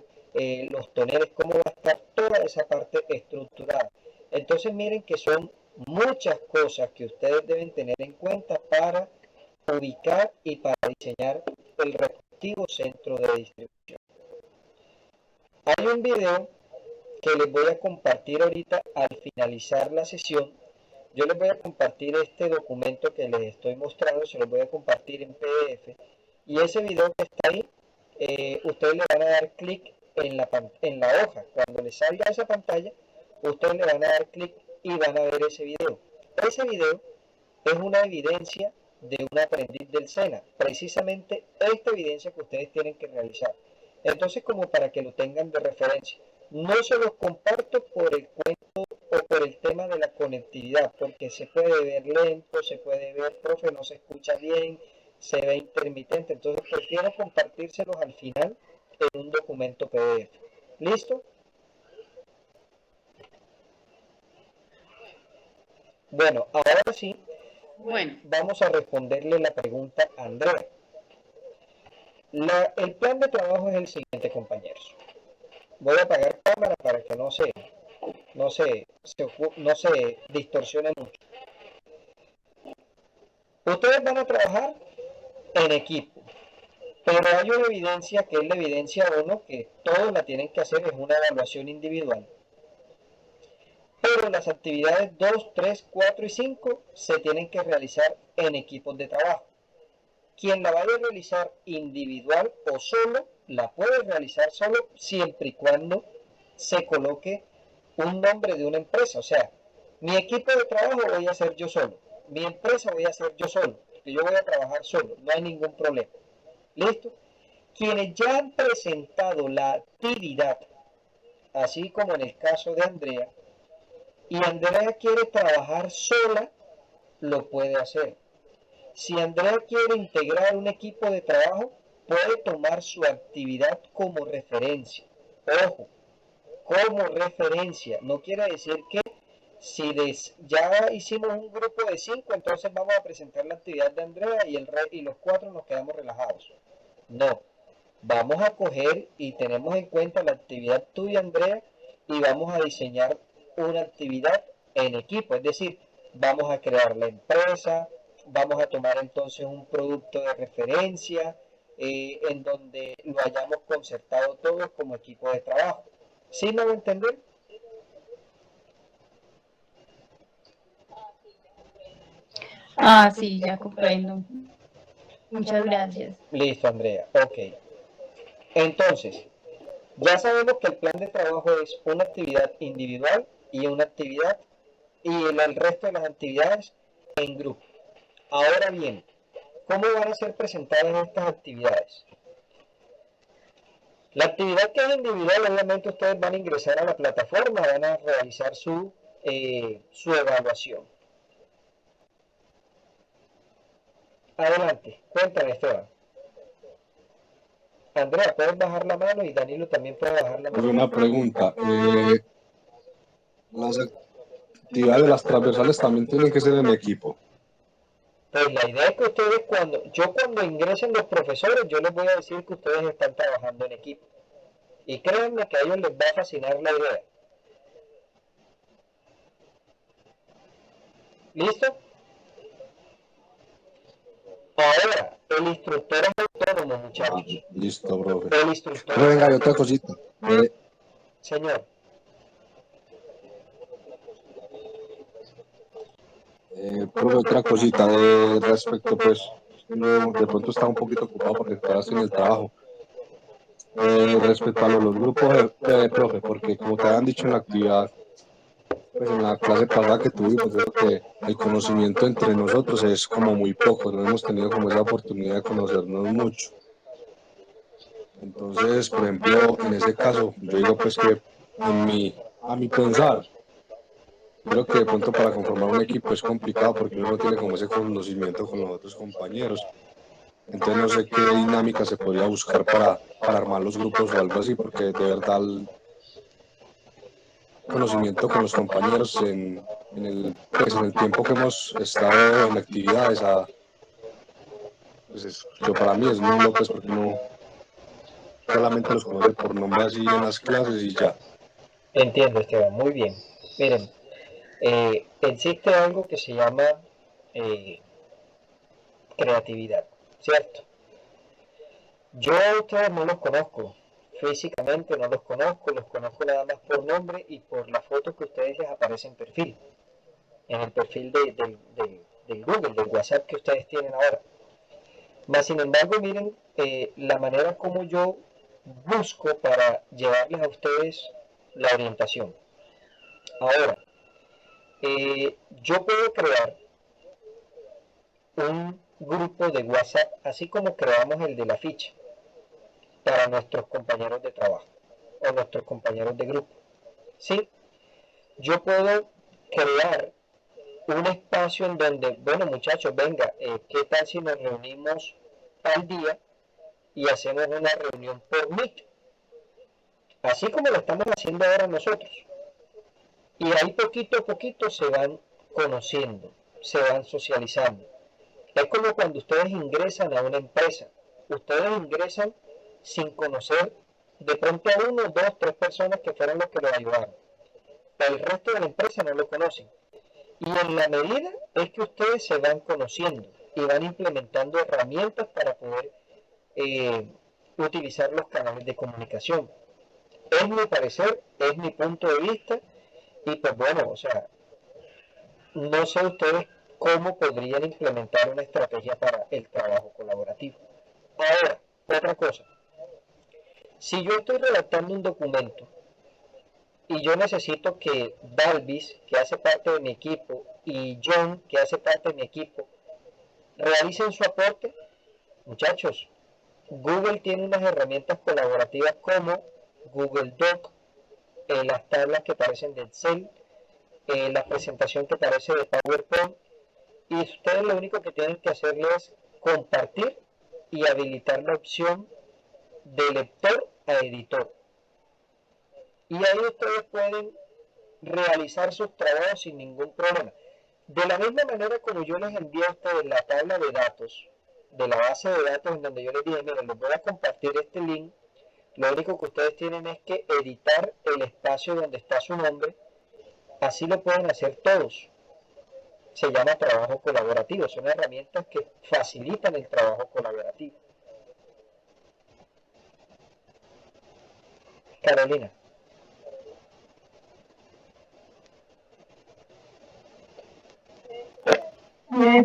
S1: los toneles, cómo va a estar toda esa parte estructurada. Entonces miren que son muchas cosas que ustedes deben tener en cuenta para ubicar y para diseñar el respectivo centro de distribución. Hay un video que les voy a compartir ahorita al finalizar la sesión. Yo les voy a compartir este documento que les estoy mostrando, se los voy a compartir en PDF. Y ese video que está ahí, ustedes le van a dar clic en la hoja. Cuando les salga esa pantalla, ustedes le van a dar clic y van a ver ese video. Ese video es una evidencia de un aprendiz del SENA, precisamente esta evidencia que ustedes tienen que realizar. Entonces, como para que lo tengan de referencia. No se los comparto por el cuento o por el tema de la conectividad, porque se puede ver lento, se puede ver, profe, no se escucha bien, se ve intermitente. Entonces prefiero compartírselos al final en un documento PDF. ¿Listo? Bueno, ahora sí,
S7: Bueno,
S1: vamos a responderle la pregunta a Andrea. El plan de trabajo es el siguiente, compañeros. Voy a apagar cámara para que no se distorsione mucho. Ustedes van a trabajar en equipo, pero hay una evidencia que es la evidencia 1, que todos la tienen que hacer, es una evaluación individual. Pero las actividades 2, 3, 4 y 5 se tienen que realizar en equipos de trabajo. Quien la vaya a realizar individual o solo, la puede realizar solo siempre y cuando se coloque un nombre de una empresa. O sea, mi equipo de trabajo voy a ser yo solo, mi empresa voy a ser yo solo, porque yo voy a trabajar solo, no hay ningún problema. ¿Listo? Quienes ya han presentado la actividad así como en el caso de Andrea, y Andrea quiere trabajar sola, lo puede hacer. Si Andrea quiere integrar un equipo de trabajo, puede tomar su actividad como referencia. Ojo, como referencia. No quiere decir que si ya hicimos un grupo de 5, entonces vamos a presentar la actividad de Andrea y los 4 nos quedamos relajados. No, vamos a coger y tenemos en cuenta la actividad tuya, Andrea, y vamos a diseñar una actividad en equipo. Es decir, vamos a crear la empresa, vamos a tomar entonces un producto de referencia en donde lo hayamos concertado todos como equipo de trabajo. ¿Sí me va a entender?
S2: Ah, sí, ya comprendo. Muchas gracias.
S1: Listo, Andrea. Ok. Entonces, ya sabemos que el plan de trabajo es una actividad individual y una actividad y el resto de las actividades en grupo. Ahora bien, ¿cómo van a ser presentadas estas actividades? La actividad que es individual, obviamente ustedes van a ingresar a la plataforma, van a realizar su evaluación. Adelante, cuéntame, Esteban. Andrea, puedes bajar la mano y Danilo también puede bajar la mano.
S8: Una pregunta. Las actividades de las transversales también tienen que ser en equipo.
S1: Pues la idea es que ustedes cuando ingresen los profesores, yo les voy a decir que ustedes están trabajando en equipo. Y créanme que a ellos les va a fascinar la idea. ¿Listo? Ahora, el instructor es autónomo, muchachos.
S8: Listo, profe.
S1: El instructor
S8: Pero
S1: es
S8: venga, hay otra
S1: autónomo.
S8: cosita.
S1: Señor.
S8: Profe, otra cosita respecto, pues, yo de pronto estaba un poquito ocupado porque estaba en el trabajo. Respecto a los grupos, profe, porque como te habían dicho en la actividad, pues en la clase pasada que tuvimos, yo creo que el conocimiento entre nosotros es como muy poco, no hemos tenido como esa oportunidad de conocernos mucho. Entonces, por ejemplo, en ese caso, yo digo pues que a mi pensar, creo que de pronto para conformar un equipo es complicado porque uno no tiene como ese conocimiento con los otros compañeros. Entonces no sé qué dinámica se podría buscar para armar los grupos o algo así, porque de verdad el conocimiento con los compañeros pues en el tiempo que hemos estado en actividades, pues yo para mí es nulo, pues porque uno solamente los conoce por nombre así en las clases y ya.
S1: Entiendo, Esteban, muy bien. Miren, existe algo que se llama creatividad, ¿cierto? Yo a ustedes no los conozco, físicamente no los conozco nada más por nombre y por la foto que a ustedes les aparece en el perfil del Google, del WhatsApp que ustedes tienen ahora. Mas, sin embargo, miren la manera como yo busco para llevarles a ustedes la orientación. Ahora, yo puedo crear un grupo de WhatsApp, así como creamos el de la ficha, para nuestros compañeros de trabajo o nuestros compañeros de grupo. ¿Sí? Yo puedo crear un espacio en donde, bueno muchachos, venga, ¿qué tal si nos reunimos al día y hacemos una reunión por Meet? Así como lo estamos haciendo ahora nosotros. Y ahí poquito a poquito se van conociendo, se van socializando. Es como cuando ustedes ingresan a una empresa. Ustedes ingresan sin conocer de pronto a uno, dos, tres personas que fueron los que los ayudaron. Pero el resto de la empresa no lo conocen. Y en la medida es que ustedes se van conociendo y van implementando herramientas para poder utilizar los canales de comunicación. Es mi parecer, es mi punto de vista y pues bueno, o sea, no sé ustedes cómo podrían implementar una estrategia para el trabajo colaborativo. Ahora, otra cosa, si yo estoy redactando un documento y yo necesito que Dalvis, que hace parte de mi equipo, y John, que hace parte de mi equipo, realicen su aporte, muchachos, Google tiene unas herramientas colaborativas como Google Doc, las tablas que aparecen de Excel, la presentación que aparece de PowerPoint, y ustedes lo único que tienen que hacerle es compartir y habilitar la opción de lector a editor. Y ahí ustedes pueden realizar sus trabajos sin ningún problema. De la misma manera como yo les envié a ustedes la tabla de datos, de la base de datos en donde yo les dije, miren, les voy a compartir este link, lo único que ustedes tienen es que editar el espacio donde está su nombre, así lo pueden hacer todos. Se llama trabajo colaborativo, son herramientas que facilitan el trabajo colaborativo. Carolina.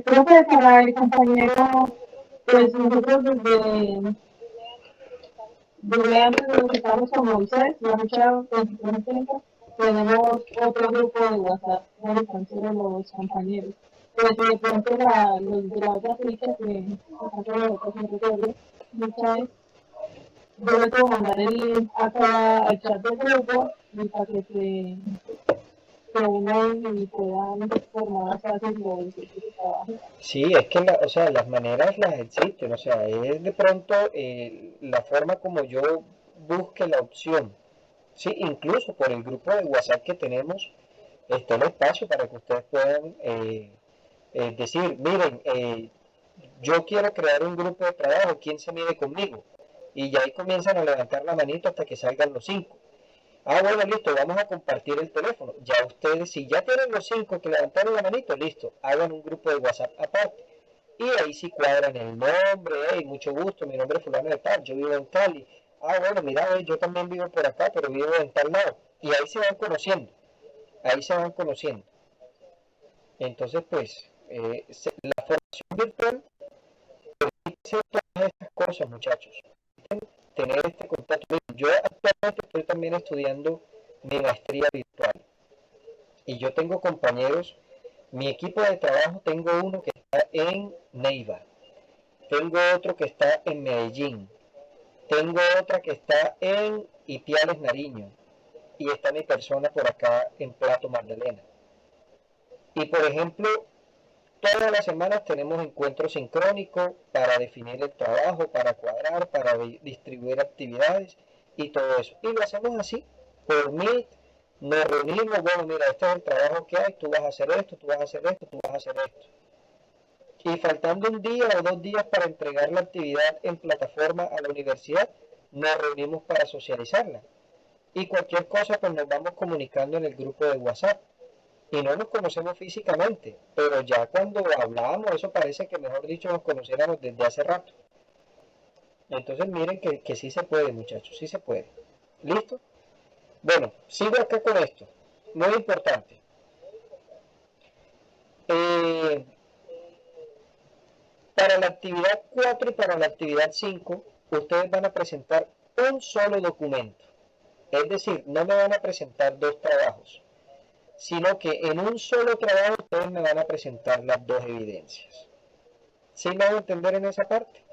S5: Profe, para el compañero, pues nosotros desde antes de que estamos con Moisés, la mucha tiempo, tenemos otro grupo de WhatsApp donde están solo los compañeros. Pues si de pronto los de la otra ficha que están con nosotros siempre muchas yo le puedo mandar el link acá al chat del grupo y para que se unan y puedan formar más fácil los equipos de trabajo.
S1: Sí, es que o sea, las maneras las existen, o sea, es de pronto la forma como yo busque la opción. Sí, incluso por el grupo de WhatsApp que tenemos, está el espacio para que ustedes puedan decir, miren, yo quiero crear un grupo de trabajo, ¿quién se mide conmigo? Y ya ahí comienzan a levantar la manito hasta que salgan los 5. Ah, bueno, listo, vamos a compartir el teléfono. Ya ustedes, si ya tienen los 5 que levantaron la manito, listo, hagan un grupo de WhatsApp aparte. Y ahí sí cuadran el nombre, hey, mucho gusto, mi nombre es fulano de tal, yo vivo en Cali. Ah, bueno, mira, yo también vivo por acá, pero vivo en tal lado. Y ahí se van conociendo, ahí se van conociendo. Entonces, pues, la formación virtual permite hacer todas estas cosas, muchachos. Tener este contacto. Yo actualmente estoy también estudiando mi maestría virtual. Y yo tengo compañeros, mi equipo de trabajo, tengo uno que está en Neiva, tengo otro que está en Medellín, tengo otra que está en Ipiales, Nariño, y está mi persona por acá en Plato, Magdalena. Y por ejemplo, todas las semanas tenemos encuentros sincrónicos para definir el trabajo, para cuadrar, para distribuir actividades y todo eso. Y lo hacemos así, por Meet, nos reunimos, bueno, mira, este es el trabajo que hay, tú vas a hacer esto, tú vas a hacer esto, tú vas a hacer esto. Y faltando un día o 2 días para entregar la actividad en plataforma a la universidad, nos reunimos para socializarla. Y cualquier cosa, pues nos vamos comunicando en el grupo de WhatsApp. Y no nos conocemos físicamente, pero ya cuando hablamos, eso parece que, mejor dicho, nos conociéramos desde hace rato. Entonces miren que sí se puede, muchachos, sí se puede. ¿Listo? Bueno, sigo acá con esto. Muy importante. Para la actividad 4 y para la actividad 5, ustedes van a presentar un solo documento. Es decir, no me van a presentar 2 trabajos, sino que en un solo trabajo ustedes me van a presentar las 2 evidencias. ¿Sí me van a entender en esa parte?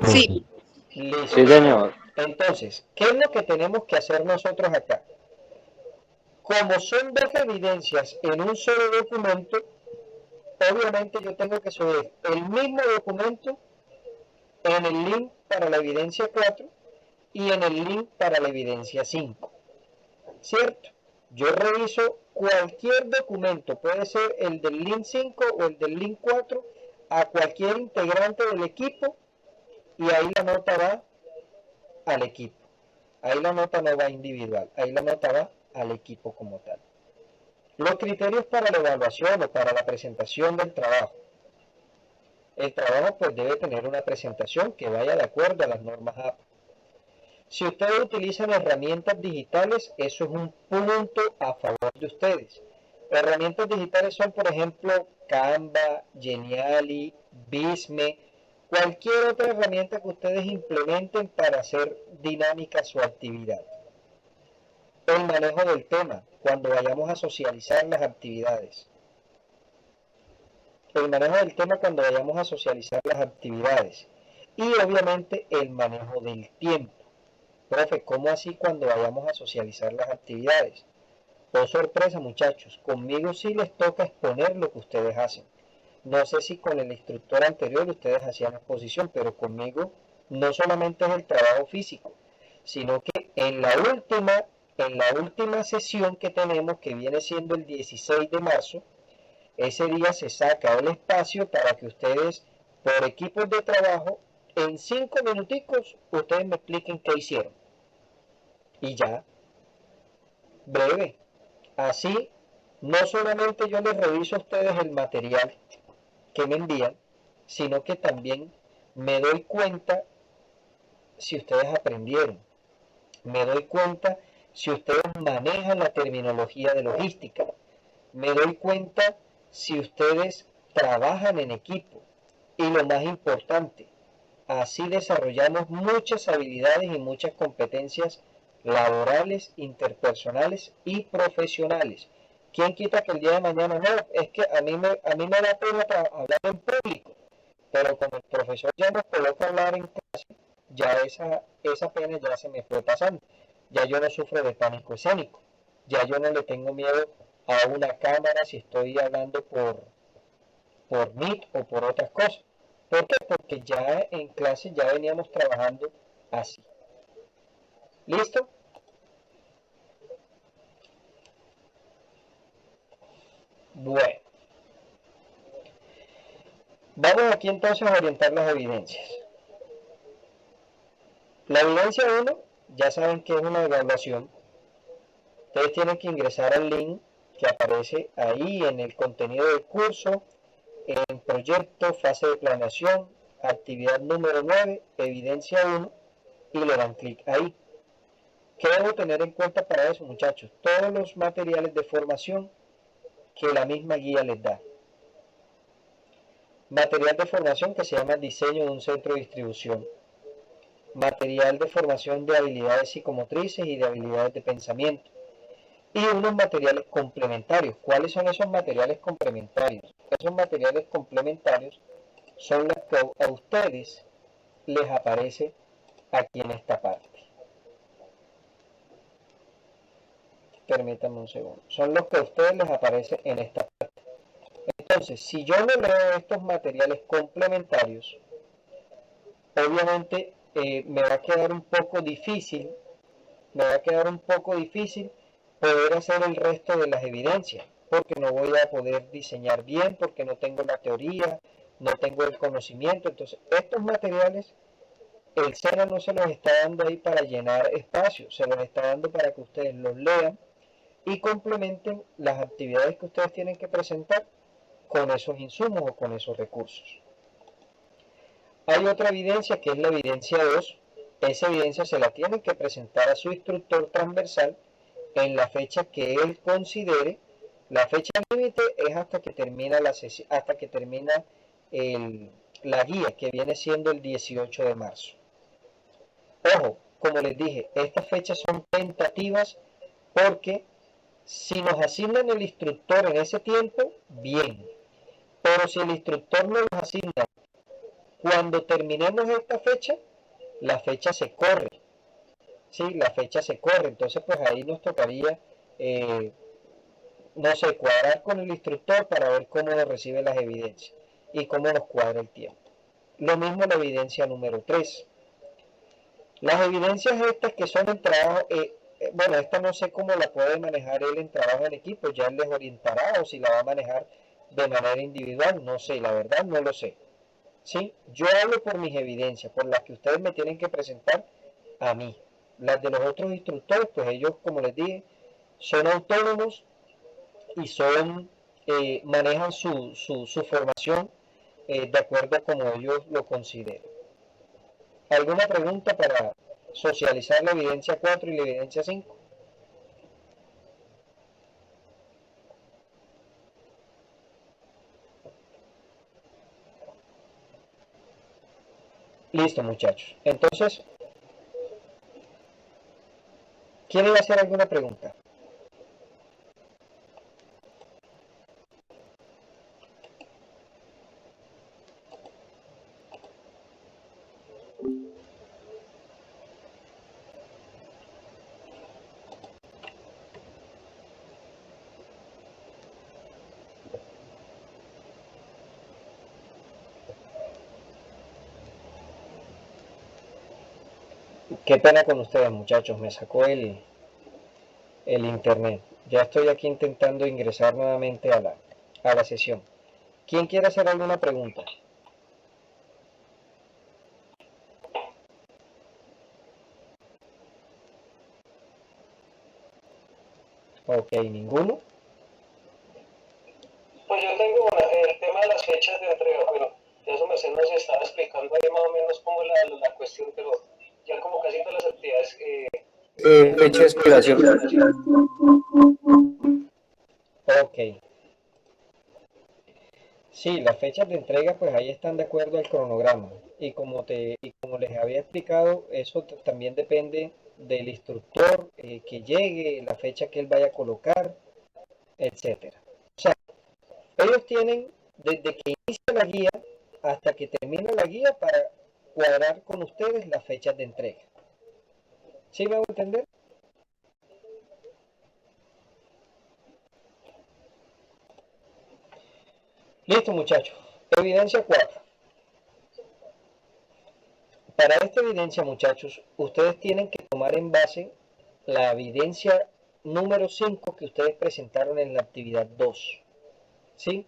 S7: Sí.
S1: Listo.
S3: Sí, señor.
S1: Entonces, ¿qué es lo que tenemos que hacer nosotros acá? Como son 2 evidencias en un solo documento, obviamente yo tengo que subir el mismo documento en el link para la evidencia 4 y en el link para la evidencia 5. ¿Cierto? Yo reviso cualquier documento, puede ser el del link 5 o el del link 4, a cualquier integrante del equipo, y ahí la nota va al equipo. Ahí la nota no va individual, ahí la nota va al equipo como tal. Los criterios para la evaluación o para la presentación del trabajo. El trabajo pues debe tener una presentación que vaya de acuerdo a las normas APA. Si ustedes utilizan herramientas digitales, eso es un punto a favor de ustedes. Herramientas digitales son, por ejemplo, Canva, Geniali, Visme, cualquier otra herramienta que ustedes implementen para hacer dinámica su actividad. El manejo del tema, cuando vayamos a socializar las actividades. El manejo del tema cuando vayamos a socializar las actividades. y obviamente el manejo del tiempo. Profe, ¿cómo así cuando vayamos a socializar las actividades? Oh, sorpresa, muchachos, conmigo sí les toca exponer lo que ustedes hacen. No sé si con el instructor anterior ustedes hacían exposición, pero conmigo no solamente es el trabajo físico, sino que en la última sesión que tenemos, que viene siendo el 16 de marzo, ese día se saca el espacio para que ustedes, por equipos de trabajo, en 5 minuticos, ustedes me expliquen qué hicieron. Y ya, breve. Así, no solamente yo les reviso a ustedes el material que me envían, sino que también me doy cuenta si ustedes aprendieron. Me doy cuenta si ustedes manejan la terminología de logística. Me doy cuenta si ustedes trabajan en equipo. Y lo más importante, así desarrollamos muchas habilidades y muchas competencias laborales, interpersonales y profesionales. ¿Quién quita que el día de mañana no? Es que a mí me da pena hablar en público, pero como el profesor ya nos coloca a hablar en clase, ya esa pena ya se me fue pasando. Ya yo no sufro de pánico escénico. Ya yo no le tengo miedo a una cámara si estoy hablando por Meet o por otras cosas. ¿Por qué? Porque ya en clase ya veníamos trabajando así. ¿Listo? Bueno, vamos aquí entonces a orientar las evidencias. La evidencia 1, ya saben que es una evaluación. Ustedes tienen que ingresar al link que aparece ahí en el contenido del curso, en proyecto, fase de planeación, actividad número 9, evidencia 1, y le dan clic ahí. ¿Qué debo tener en cuenta para eso, muchachos? Todos los materiales de formación que la misma guía les da. Material de formación que se llama diseño de un centro de distribución. Material de formación de habilidades psicomotrices y de habilidades de pensamiento. Y unos materiales complementarios. ¿Cuáles son esos materiales complementarios? Esos materiales complementarios son los que a ustedes les aparece aquí en esta parte. Permítanme un segundo. Son los que a ustedes les aparece en esta parte. Entonces, si yo no leo estos materiales complementarios, obviamente me va a quedar un poco difícil, poder hacer el resto de las evidencias, porque no voy a poder diseñar bien, porque no tengo la teoría, no tengo el conocimiento. Entonces, estos materiales, el SENA no se los está dando ahí para llenar espacios, se los está dando para que ustedes los lean y complementen las actividades que ustedes tienen que presentar con esos insumos o con esos recursos. Hay otra evidencia que es la evidencia 2. Esa evidencia se la tienen que presentar a su instructor transversal en la fecha que él considere. La fecha límite es hasta que termina la guía, que viene siendo el 18 de marzo. Ojo, como les dije, estas fechas son tentativas porque si nos asignan el instructor en ese tiempo, bien. Pero si el instructor no nos asigna cuando terminemos esta fecha, la fecha se corre. Sí, la fecha se corre. Entonces, pues ahí nos tocaría, no sé, cuadrar con el instructor para ver cómo nos recibe las evidencias y cómo nos cuadra el tiempo. Lo mismo la evidencia número 3. Las evidencias estas que son en trabajo, bueno, esta no sé cómo la puede manejar él en trabajo en equipo, ya él les orientará o si la va a manejar de manera individual, no sé, la verdad no lo sé. ¿Sí? Yo hablo por mis evidencias, por las que ustedes me tienen que presentar a mí. Las de los otros instructores, pues ellos, como les dije, son autónomos y manejan su formación de acuerdo a como ellos lo consideren. ¿Alguna pregunta para socializar la evidencia 4 y la evidencia 5? Listo, muchachos. Entonces, ¿quieren hacer alguna pregunta? Qué pena con ustedes, muchachos, me sacó el internet. Ya estoy aquí intentando ingresar nuevamente a la sesión. ¿Quién quiere hacer alguna pregunta? Ok, ¿ninguno?
S9: Pues yo tengo el tema de las fechas de entrega. Bueno, ya eso nos estaba explicando ahí más o menos cómo la cuestión, pero ya como casi todas las actividades
S3: Fecha de expiración.
S1: Ok. Sí, las fechas de entrega pues ahí están de acuerdo al cronograma. Y como les había explicado, eso también depende del instructor que llegue, la fecha que él vaya a colocar, etcétera. O sea, ellos tienen desde que inicia la guía hasta que termina la guía para cuadrar con ustedes las fechas de entrega. ¿Sí me hago entender? Listo, muchachos. Evidencia 4. Para esta evidencia, muchachos, ustedes tienen que tomar en base la evidencia número 5 que ustedes presentaron en la actividad 2. ¿Sí?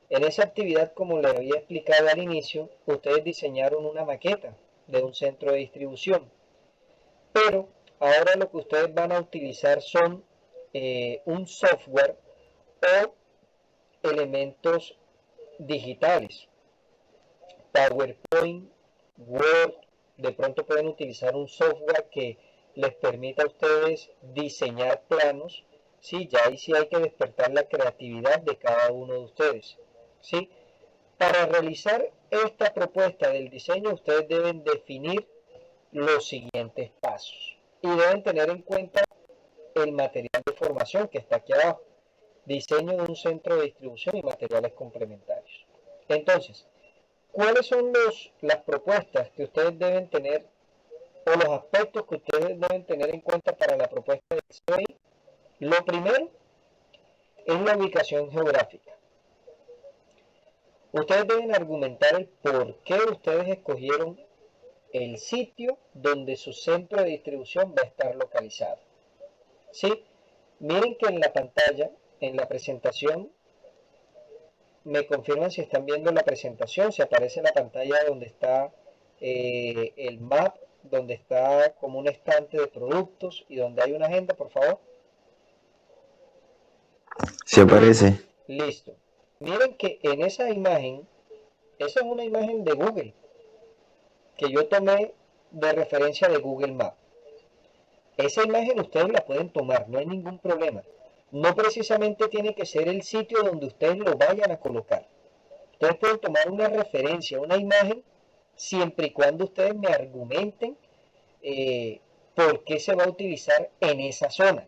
S1: En esa actividad, como les había explicado al inicio, ustedes diseñaron una maqueta de un centro de distribución. Pero ahora lo que ustedes van a utilizar son un software o elementos digitales. PowerPoint, Word, de pronto pueden utilizar un software que les permita a ustedes diseñar planos, ¿sí? Ya ahí sí hay que despertar la creatividad de cada uno de ustedes, ¿sí? Para realizar esta propuesta del diseño, ustedes deben definir los siguientes pasos y deben tener en cuenta el material de formación que está aquí abajo, diseño de un centro de distribución y materiales complementarios. Entonces, ¿cuáles son las propuestas que ustedes deben tener o los aspectos que ustedes deben tener en cuenta para la propuesta del COI? Lo primero es la ubicación geográfica. Ustedes deben argumentar el por qué ustedes escogieron el sitio donde su centro de distribución va a estar localizado. ¿Sí? Miren que en la pantalla, en la presentación, me confirman si están viendo la presentación, se aparece la pantalla donde está el map, donde está como un estante de productos y donde hay una agenda, por favor.
S10: Se aparece.
S1: Listo. Miren que en esa imagen, esa es una imagen de Google, que yo tomé de referencia de Google Maps. Esa imagen ustedes la pueden tomar, no hay ningún problema. No precisamente tiene que ser el sitio donde ustedes lo vayan a colocar. Ustedes pueden tomar una referencia, una imagen, siempre y cuando ustedes me argumenten por qué se va a utilizar en esa zona.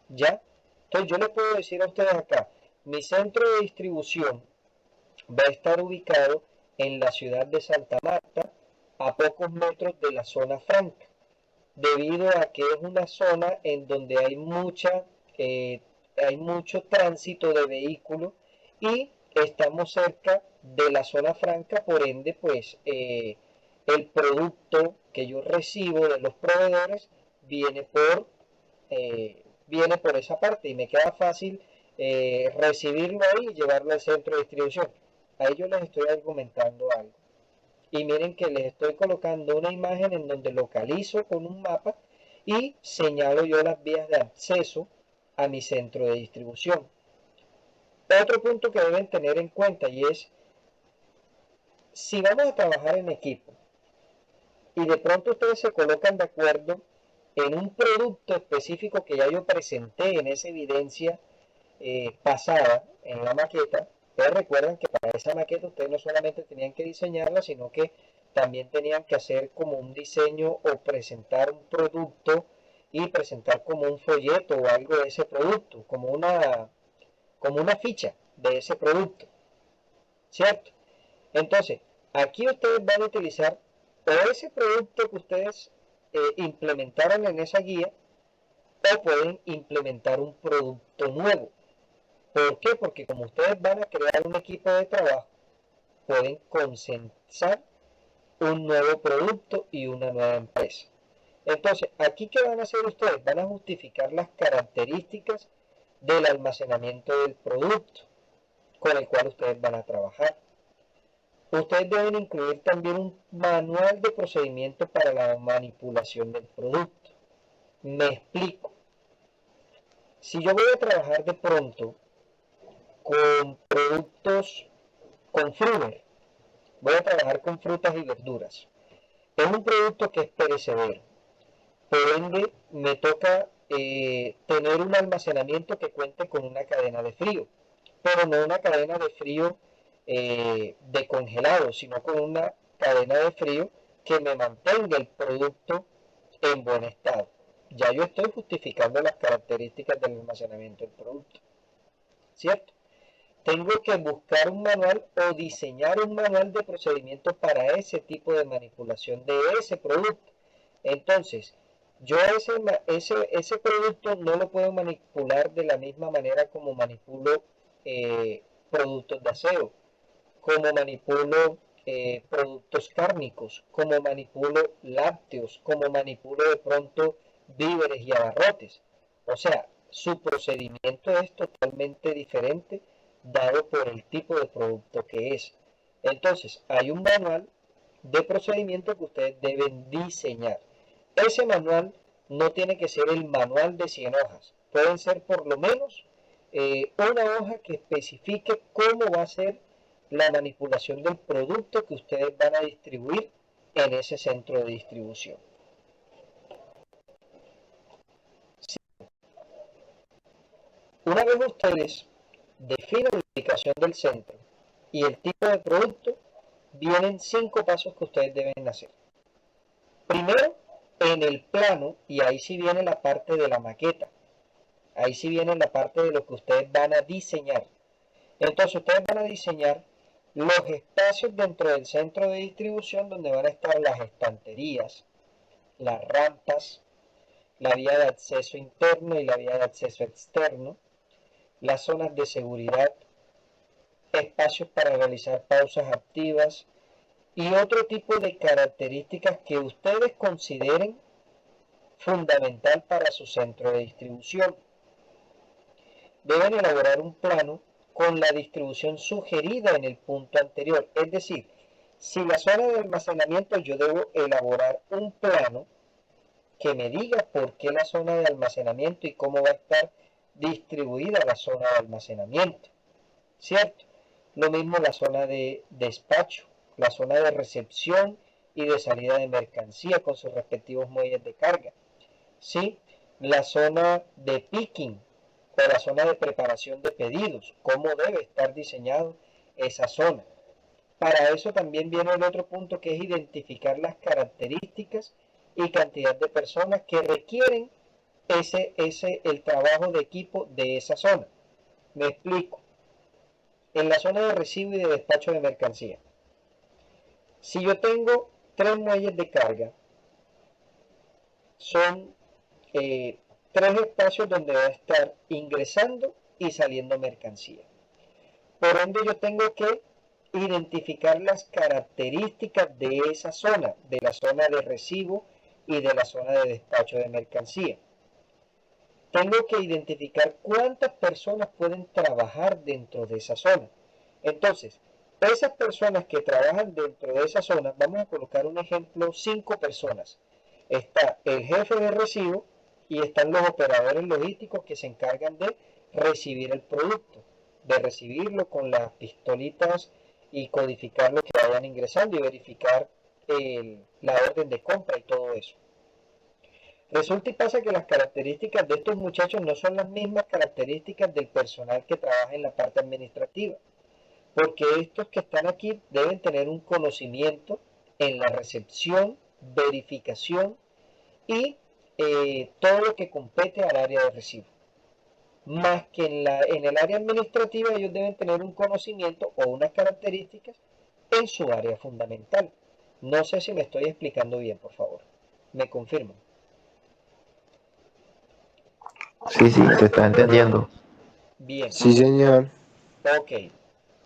S1: ¿Ya? Entonces yo les puedo decir a ustedes acá, mi centro de distribución va a estar ubicado en la ciudad de Santa Marta, a pocos metros de la zona franca, debido a que es una zona en donde hay mucho tránsito de vehículos y estamos cerca de la zona franca, por ende, pues el producto que yo recibo de los proveedores viene por esa parte y me queda fácil recibirlo ahí y llevarlo al centro de distribución. Ahí yo les estoy argumentando algo. Y miren que les estoy colocando una imagen en donde localizo con un mapa y señalo yo las vías de acceso a mi centro de distribución. Otro punto que deben tener en cuenta y es, si vamos a trabajar en equipo y de pronto ustedes se colocan de acuerdo en un producto específico que ya yo presenté en esa evidencia pasada en la maqueta, ustedes recuerdan que para esa maqueta ustedes no solamente tenían que diseñarla, sino que también tenían que hacer como un diseño o presentar un producto y presentar como un folleto o algo de ese producto, como una ficha de ese producto, ¿cierto? Entonces, aquí ustedes van a utilizar o ese producto que ustedes implementaron en esa guía o pueden implementar un producto nuevo. ¿Por qué? Porque como ustedes van a crear un equipo de trabajo, pueden consensar un nuevo producto y una nueva empresa. Entonces, aquí ¿qué van a hacer ustedes? Van a justificar las características del almacenamiento del producto con el cual ustedes van a trabajar. Ustedes deben incluir también un manual de procedimiento para la manipulación del producto. Me explico. Si yo voy a trabajar de pronto con productos con frumer, voy a trabajar con frutas y verduras. Es un producto que es perecedero. Por ende, me toca tener un almacenamiento que cuente con una cadena de frío, pero no una cadena de frío de congelado, sino con una cadena de frío que me mantenga el producto en buen estado. Ya yo estoy justificando las características del almacenamiento del producto, ¿cierto? Tengo que buscar un manual o diseñar un manual de procedimiento para ese tipo de manipulación de ese producto. Entonces, yo ese producto no lo puedo manipular de la misma manera como manipulo productos de aseo, como manipulo productos cárnicos, como manipulo lácteos, como manipulo de pronto víveres y abarrotes. O sea, su procedimiento es totalmente diferente dado por el tipo de producto que es. Entonces, hay un manual de procedimiento que ustedes deben diseñar. Ese manual no tiene que ser el manual de 100 hojas. Pueden ser por lo menos una hoja que especifique cómo va a ser la manipulación del producto que ustedes van a distribuir en ese centro de distribución. Una vez ustedes definen la ubicación del centro y el tipo de producto, vienen 5 pasos que ustedes deben hacer. Primero, en el plano, y ahí sí viene la parte de la maqueta, ahí sí viene la parte de lo que ustedes van a diseñar. Entonces ustedes van a diseñar los espacios dentro del centro de distribución donde van a estar las estanterías, las rampas, la vía de acceso interno y la vía de acceso externo, las zonas de seguridad, espacios para realizar pausas activas y otro tipo de características que ustedes consideren fundamental para su centro de distribución. Deben elaborar un plano con la distribución sugerida en el punto anterior. Es decir, si la zona de almacenamiento, yo debo elaborar un plano que me diga por qué la zona de almacenamiento y cómo va a estar distribuida la zona de almacenamiento, ¿cierto? Lo mismo la zona de despacho, la zona de recepción y de salida de mercancía con sus respectivos muelles de carga, ¿sí? La zona de picking o la zona de preparación de pedidos, cómo debe estar diseñado esa zona. Para eso también viene el otro punto, que es identificar las características y cantidad de personas que requieren el trabajo de equipo de esa zona. Me explico. En la zona de recibo y de despacho de mercancía, si yo tengo 3 muelles de carga, son 3 espacios donde va a estar ingresando y saliendo mercancía. Por ende, yo tengo que identificar las características de esa zona, de la zona de recibo y de la zona de despacho de mercancía. Tengo que identificar cuántas personas pueden trabajar dentro de esa zona. Entonces, esas personas que trabajan dentro de esa zona, vamos a colocar un ejemplo, 5 personas. Está el jefe de recibo y están los operadores logísticos que se encargan de recibir el producto, de recibirlo con las pistolitas y codificar lo que vayan ingresando y verificar la orden de compra y todo eso. Resulta y pasa que las características de estos muchachos no son las mismas características del personal que trabaja en la parte administrativa, porque estos que están aquí deben tener un conocimiento en la recepción, verificación y todo lo que compete al área de recibo. Más que en el área administrativa, ellos deben tener un conocimiento o unas características en su área fundamental. No sé si me estoy explicando bien, por favor. ¿Me confirman?
S10: Sí, sí, te está entendiendo.
S1: Bien.
S8: Sí, señor.
S1: Ok.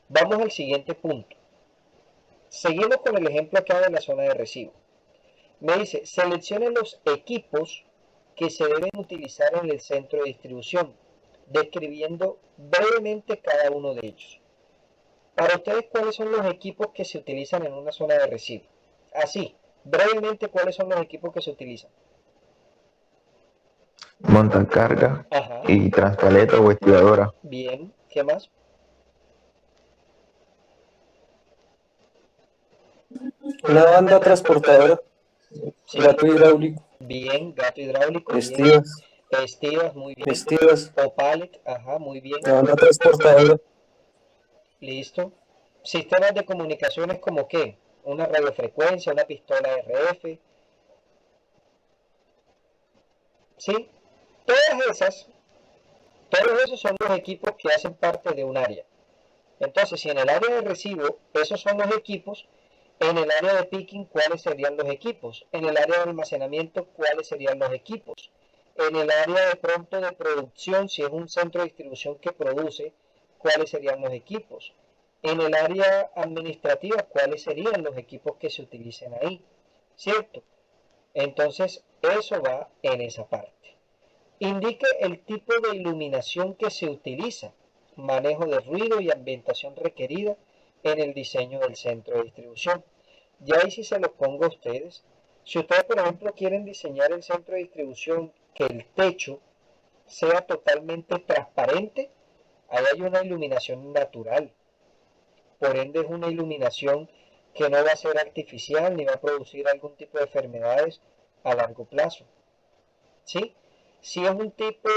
S1: Vamos al siguiente punto. Seguimos con el ejemplo acá de la zona de recibo. Me dice, seleccione los equipos que se deben utilizar en el centro de distribución, describiendo brevemente cada uno de ellos. Para ustedes, ¿cuáles son los equipos que se utilizan en una zona de recibo? Así, brevemente, ¿cuáles son los equipos que se utilizan?
S10: Montacarga
S1: Ajá,
S10: y transpaleta o estibadora.
S1: bien, ¿qué más?
S3: Una banda transportadora,
S1: Sí,
S3: gato hidráulico,
S1: bien, gato hidráulico, bien,
S3: estivas,
S1: estivas, muy bien,
S3: estivas,
S1: o pallet, ajá, muy bien,
S3: la banda transportadora,
S1: listo. Sistemas de comunicaciones como qué, una radiofrecuencia, una pistola RF, ¿sí? Todas todos esos son los equipos que hacen parte de un área. Entonces, si en el área de recibo esos son los equipos, en el área de picking, ¿cuáles serían los equipos? En el área de almacenamiento, ¿cuáles serían los equipos? En el área de pronto de producción, si es un centro de distribución que produce, ¿cuáles serían los equipos? En el área administrativa, ¿cuáles serían los equipos que se utilicen ahí? ¿Cierto? Entonces, eso va en esa parte. Indique el tipo de iluminación que se utiliza, manejo de ruido y ambientación requerida en el diseño del centro de distribución. Ya ahí sí se los pongo a ustedes. Si ustedes, por ejemplo, quieren diseñar el centro de distribución que el techo sea totalmente transparente, ahí hay una iluminación natural. Por ende es una iluminación que no va a ser artificial ni va a producir algún tipo de enfermedades a largo plazo. ¿Sí? Si es un tipo,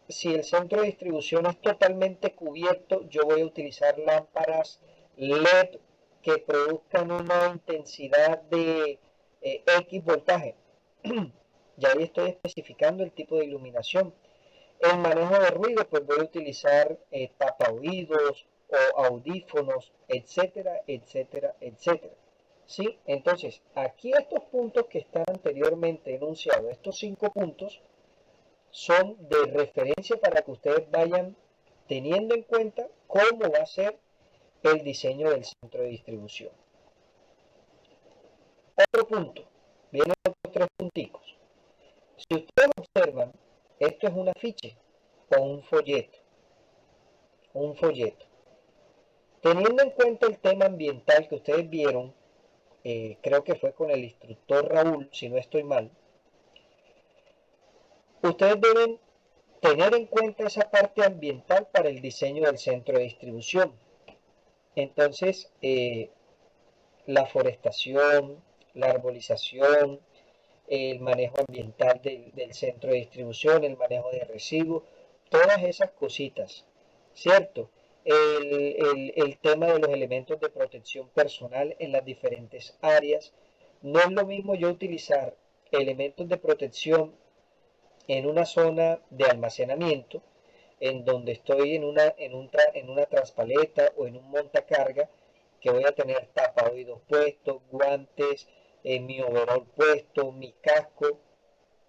S1: si el centro de distribución es totalmente cubierto, yo voy a utilizar lámparas LED que produzcan una intensidad de X voltaje. Ya ahí estoy especificando el tipo de iluminación. El manejo de ruido, pues voy a utilizar tapa oídos o audífonos, etcétera, etcétera, etcétera. ¿Sí? Entonces, aquí estos puntos que están anteriormente enunciados, estos 5 puntos, son de referencia para que ustedes vayan teniendo en cuenta cómo va a ser el diseño del centro de distribución. Otro punto, vienen otros 3 punticos. Si ustedes observan, esto es un afiche o un folleto. Un folleto. Teniendo en cuenta el tema ambiental que ustedes vieron, creo que fue con el instructor Raúl, si no estoy mal, ustedes deben tener en cuenta esa parte ambiental para el diseño del centro de distribución. Entonces, la forestación, la arbolización, el manejo ambiental del centro de distribución, el manejo de residuos, todas esas cositas, ¿cierto? El tema de los elementos de protección personal en las diferentes áreas. No es lo mismo yo utilizar elementos de protección en una zona de almacenamiento, en donde estoy en una transpaleta o en un montacarga, que voy a tener tapa oídos puestos, guantes, mi overol puesto, mi casco,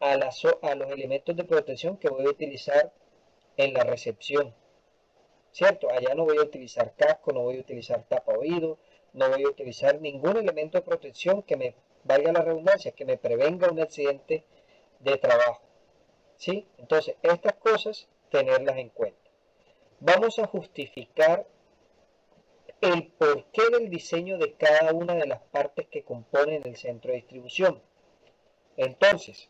S1: a los elementos de protección que voy a utilizar en la recepción, ¿cierto? Allá no voy a utilizar casco, no voy a utilizar tapa oídos, no voy a utilizar ningún elemento de protección que me, valga la redundancia, que me prevenga un accidente de trabajo, ¿sí? Entonces, estas cosas, tenerlas en cuenta. Vamos a justificar el porqué del diseño de cada una de las partes que componen el centro de distribución. Entonces,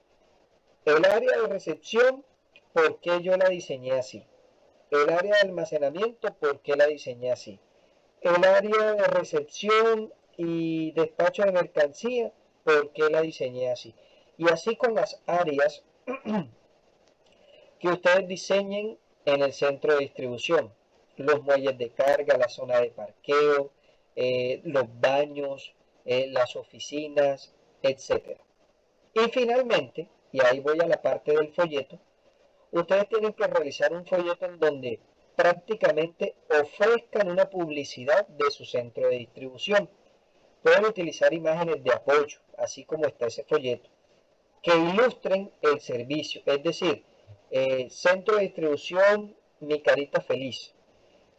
S1: el área de recepción, ¿por qué yo la diseñé así? El área de almacenamiento, ¿por qué la diseñé así? El área de recepción y despacho de mercancía, ¿por qué la diseñé así? Y así con las áreas que ustedes diseñen en el centro de distribución. Los muelles de carga, la zona de parqueo, los baños, las oficinas, etc. Y finalmente, y ahí voy a la parte del folleto, ustedes tienen que realizar un folleto en donde prácticamente ofrezcan una publicidad de su centro de distribución. Pueden utilizar imágenes de apoyo, así como está ese folleto, que ilustren el servicio, es decir, centro de distribución Mi Carita Feliz.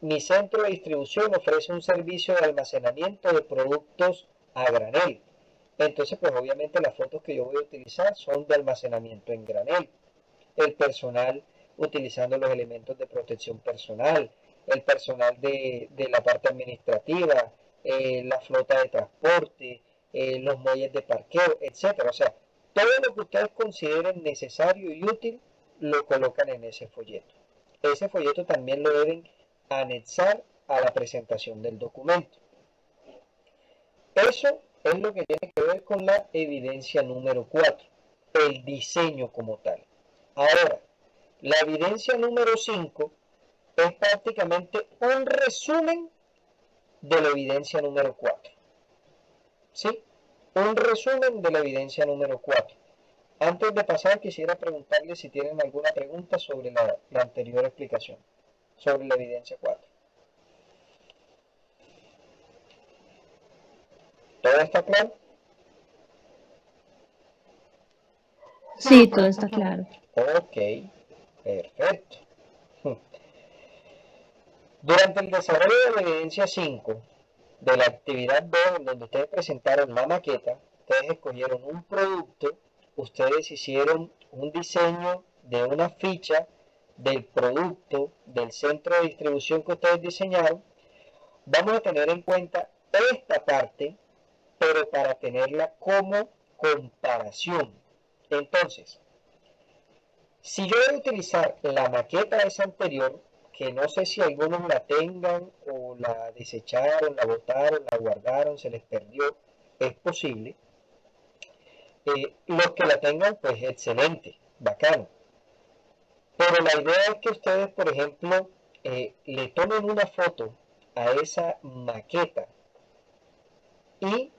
S1: Mi centro de distribución ofrece un servicio de almacenamiento de productos a granel. Entonces, pues obviamente las fotos que yo voy a utilizar son de almacenamiento en granel. El personal utilizando los elementos de protección personal, el personal de la parte administrativa, la flota de transporte, los muelles de parqueo, etcétera. O sea, todo lo que ustedes consideren necesario y útil lo colocan en ese folleto. Ese folleto también lo deben anexar a la presentación del documento. Eso es lo que tiene que ver con la evidencia número 4, el diseño como tal. Ahora, la evidencia número 5 es prácticamente un resumen de la evidencia número 4. ¿Sí? Un resumen de la evidencia número 4. Antes de pasar, quisiera preguntarles si tienen alguna pregunta sobre la anterior explicación, sobre la evidencia 4. ¿Todo está claro?
S2: Sí, todo está claro.
S1: Ok, perfecto. Durante el desarrollo de la evidencia 5, de la actividad 2, en donde ustedes presentaron la maqueta, ustedes escogieron un producto, ustedes hicieron un diseño de una ficha del producto, del centro de distribución que ustedes diseñaron. Vamos a tener en cuenta esta parte, pero para tenerla como comparación. Entonces, si yo voy a utilizar la maqueta esa anterior, que no sé si algunos la tengan o la desecharon, la botaron, la guardaron, se les perdió, es posible. Los que la tengan, pues excelente, bacano. Pero la idea es que ustedes, por ejemplo, le tomen una foto a esa maqueta y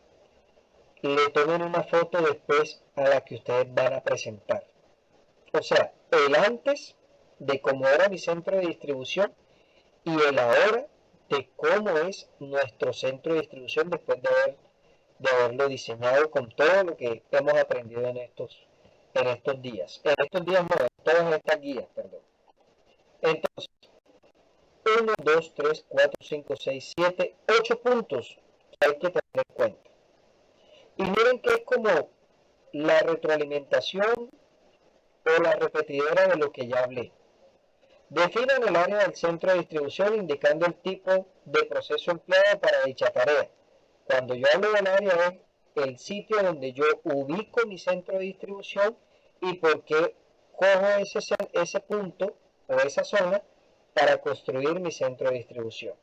S1: le tomen una foto después a la que ustedes van a presentar. O sea, el antes de cómo era mi centro de distribución y el ahora de cómo es nuestro centro de distribución después de haberlo diseñado con todo lo que hemos aprendido en estos días. En estos días no, en todas estas guías, perdón. Entonces, 1, 2, 3, 4, 5, 6, 7, 8 puntos que hay que tener en cuenta. Y miren que es como la retroalimentación o la repetidora de lo que ya hablé. Definan el área del centro de distribución indicando el tipo de proceso empleado para dicha tarea. Cuando yo hablo del área es el sitio donde yo ubico mi centro de distribución y por qué cojo ese punto o esa zona para construir mi centro de distribución.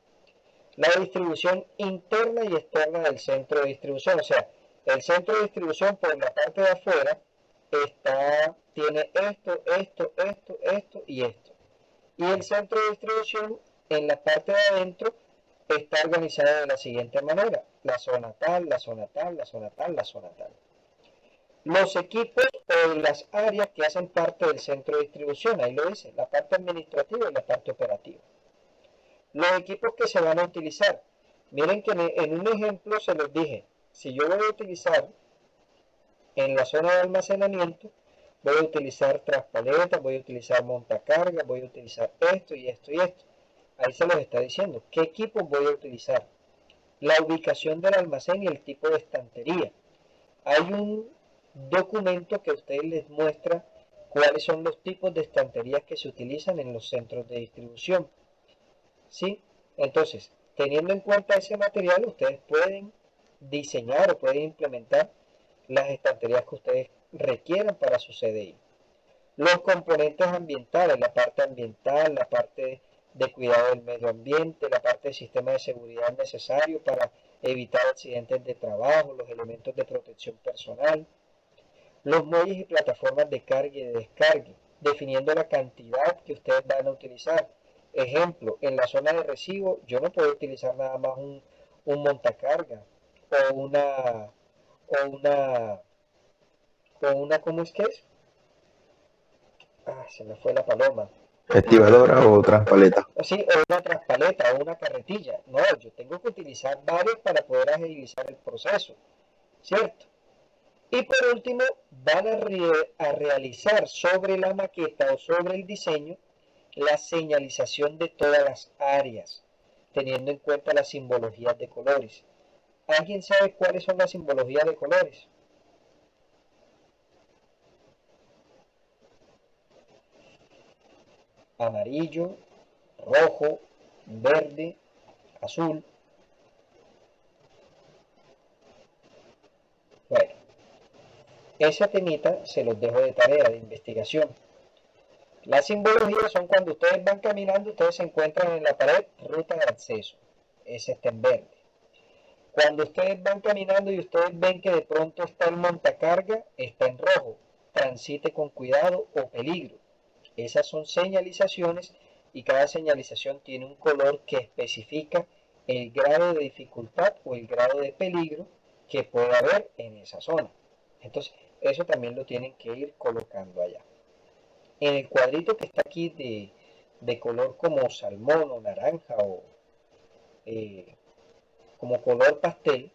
S1: La distribución interna y externa del centro de distribución, o sea, el centro de distribución por la parte de afuera tiene esto y esto. Y el centro de distribución en la parte de adentro está organizado de la siguiente manera: la zona tal, la zona tal, la zona tal, la zona tal. Los equipos o las áreas que hacen parte del centro de distribución, ahí lo dice, la parte administrativa y la parte operativa. Los equipos que se van a utilizar. Miren que en un ejemplo se los dije, si yo voy a utilizar en la zona de almacenamiento, voy a utilizar traspaletas, voy a utilizar montacargas, voy a utilizar esto y esto y esto. Ahí se los está diciendo. ¿Qué equipos voy a utilizar? La ubicación del almacén y el tipo de estantería. Hay un documento que a ustedes les muestra cuáles son los tipos de estanterías que se utilizan en los centros de distribución. ¿Sí? Entonces, teniendo en cuenta ese material, ustedes pueden diseñar o pueden implementar las estanterías que ustedes requieran para su CDI. Los componentes ambientales, la parte ambiental, la parte de cuidado del medio ambiente, la parte del sistema de seguridad necesario para evitar accidentes de trabajo, los elementos de protección personal, los muelles y plataformas de carga y de descarga, definiendo la cantidad que ustedes van a utilizar. Ejemplo, en la zona de recibo yo no puedo utilizar nada más un montacarga o una, ¿cómo es que es? Se me fue la paloma.
S10: Estibadora o traspaleta.
S1: Sí, o una traspaleta o una carretilla. No, yo tengo que utilizar varios para poder agilizar el proceso, ¿cierto? Y por último, van a realizar sobre la maqueta o sobre el diseño la señalización de todas las áreas, teniendo en cuenta las simbologías de colores. ¿Alguien sabe cuáles son las simbologías de colores? Amarillo, rojo, verde, azul. Bueno, esa temita se los dejo de tarea de investigación. Las simbologías son cuando ustedes van caminando, ustedes se encuentran en la pared, ruta de acceso. Ese está en verde. Cuando ustedes van caminando y ustedes ven que de pronto está el montacarga, está en rojo. Transite con cuidado o peligro. Esas son señalizaciones y cada señalización tiene un color que especifica el grado de dificultad o el grado de peligro que puede haber en esa zona. Entonces, eso también lo tienen que ir colocando allá. En el cuadrito que está aquí de color como salmón o naranja o como color pastel,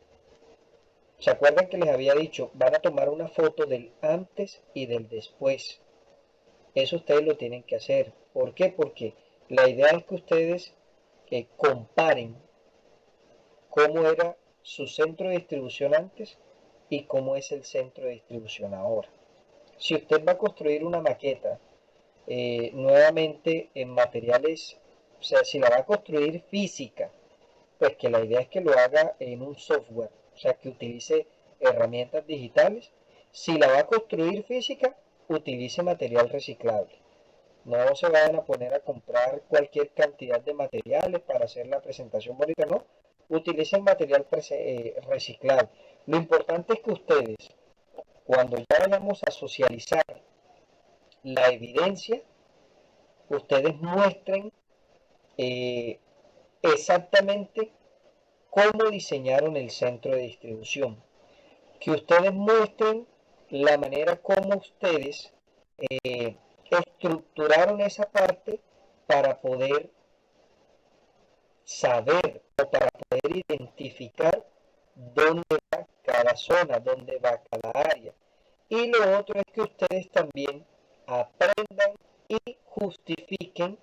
S1: ¿se acuerdan que les había dicho? Van a tomar una foto del antes y del después. Eso ustedes lo tienen que hacer. ¿Por qué? Porque la idea es que ustedes comparen cómo era su centro de distribución antes y cómo es el centro de distribución ahora. Si usted va a construir una maqueta nuevamente en materiales, o sea, si la va a construir física, pues que la idea es que lo haga en un software, o sea, que utilice herramientas digitales. Si la va a construir física, utilice material reciclable. No se vayan a poner a comprar cualquier cantidad de materiales para hacer la presentación bonita, no. Utilicen material reciclable. Lo importante es que ustedes, cuando ya vayamos a socializar la evidencia, ustedes muestren exactamente cómo diseñaron el centro de distribución. Que ustedes muestren la manera como ustedes estructuraron esa parte para poder saber o para poder identificar dónde va cada zona, dónde va cada área. Y lo otro es que ustedes también aprendan y justifiquen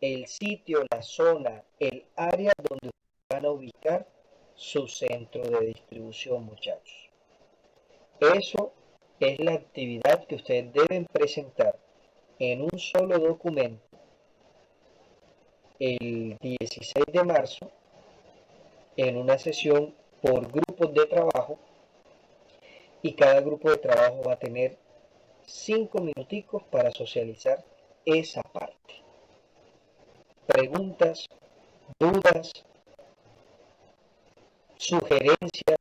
S1: el sitio, la zona, el área donde van a ubicar su centro de distribución, muchachos. Eso es la actividad que ustedes deben presentar en un solo documento el 16 de marzo en una sesión por grupos de trabajo, y cada grupo de trabajo va a tener 5 minuticos para socializar esa parte. Preguntas, dudas, sugerencias.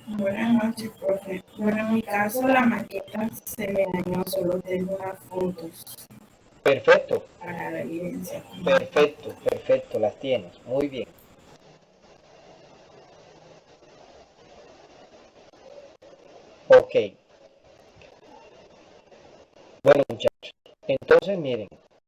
S11: Buenas noches, profe. Bueno, en mi caso la maqueta se me dañó, solo tengo unas fotos
S1: Perfecto,
S11: para la evidencia.
S1: perfecto, perfecto, las tienes, muy bien. Ok. Bueno, muchachos, entonces miren,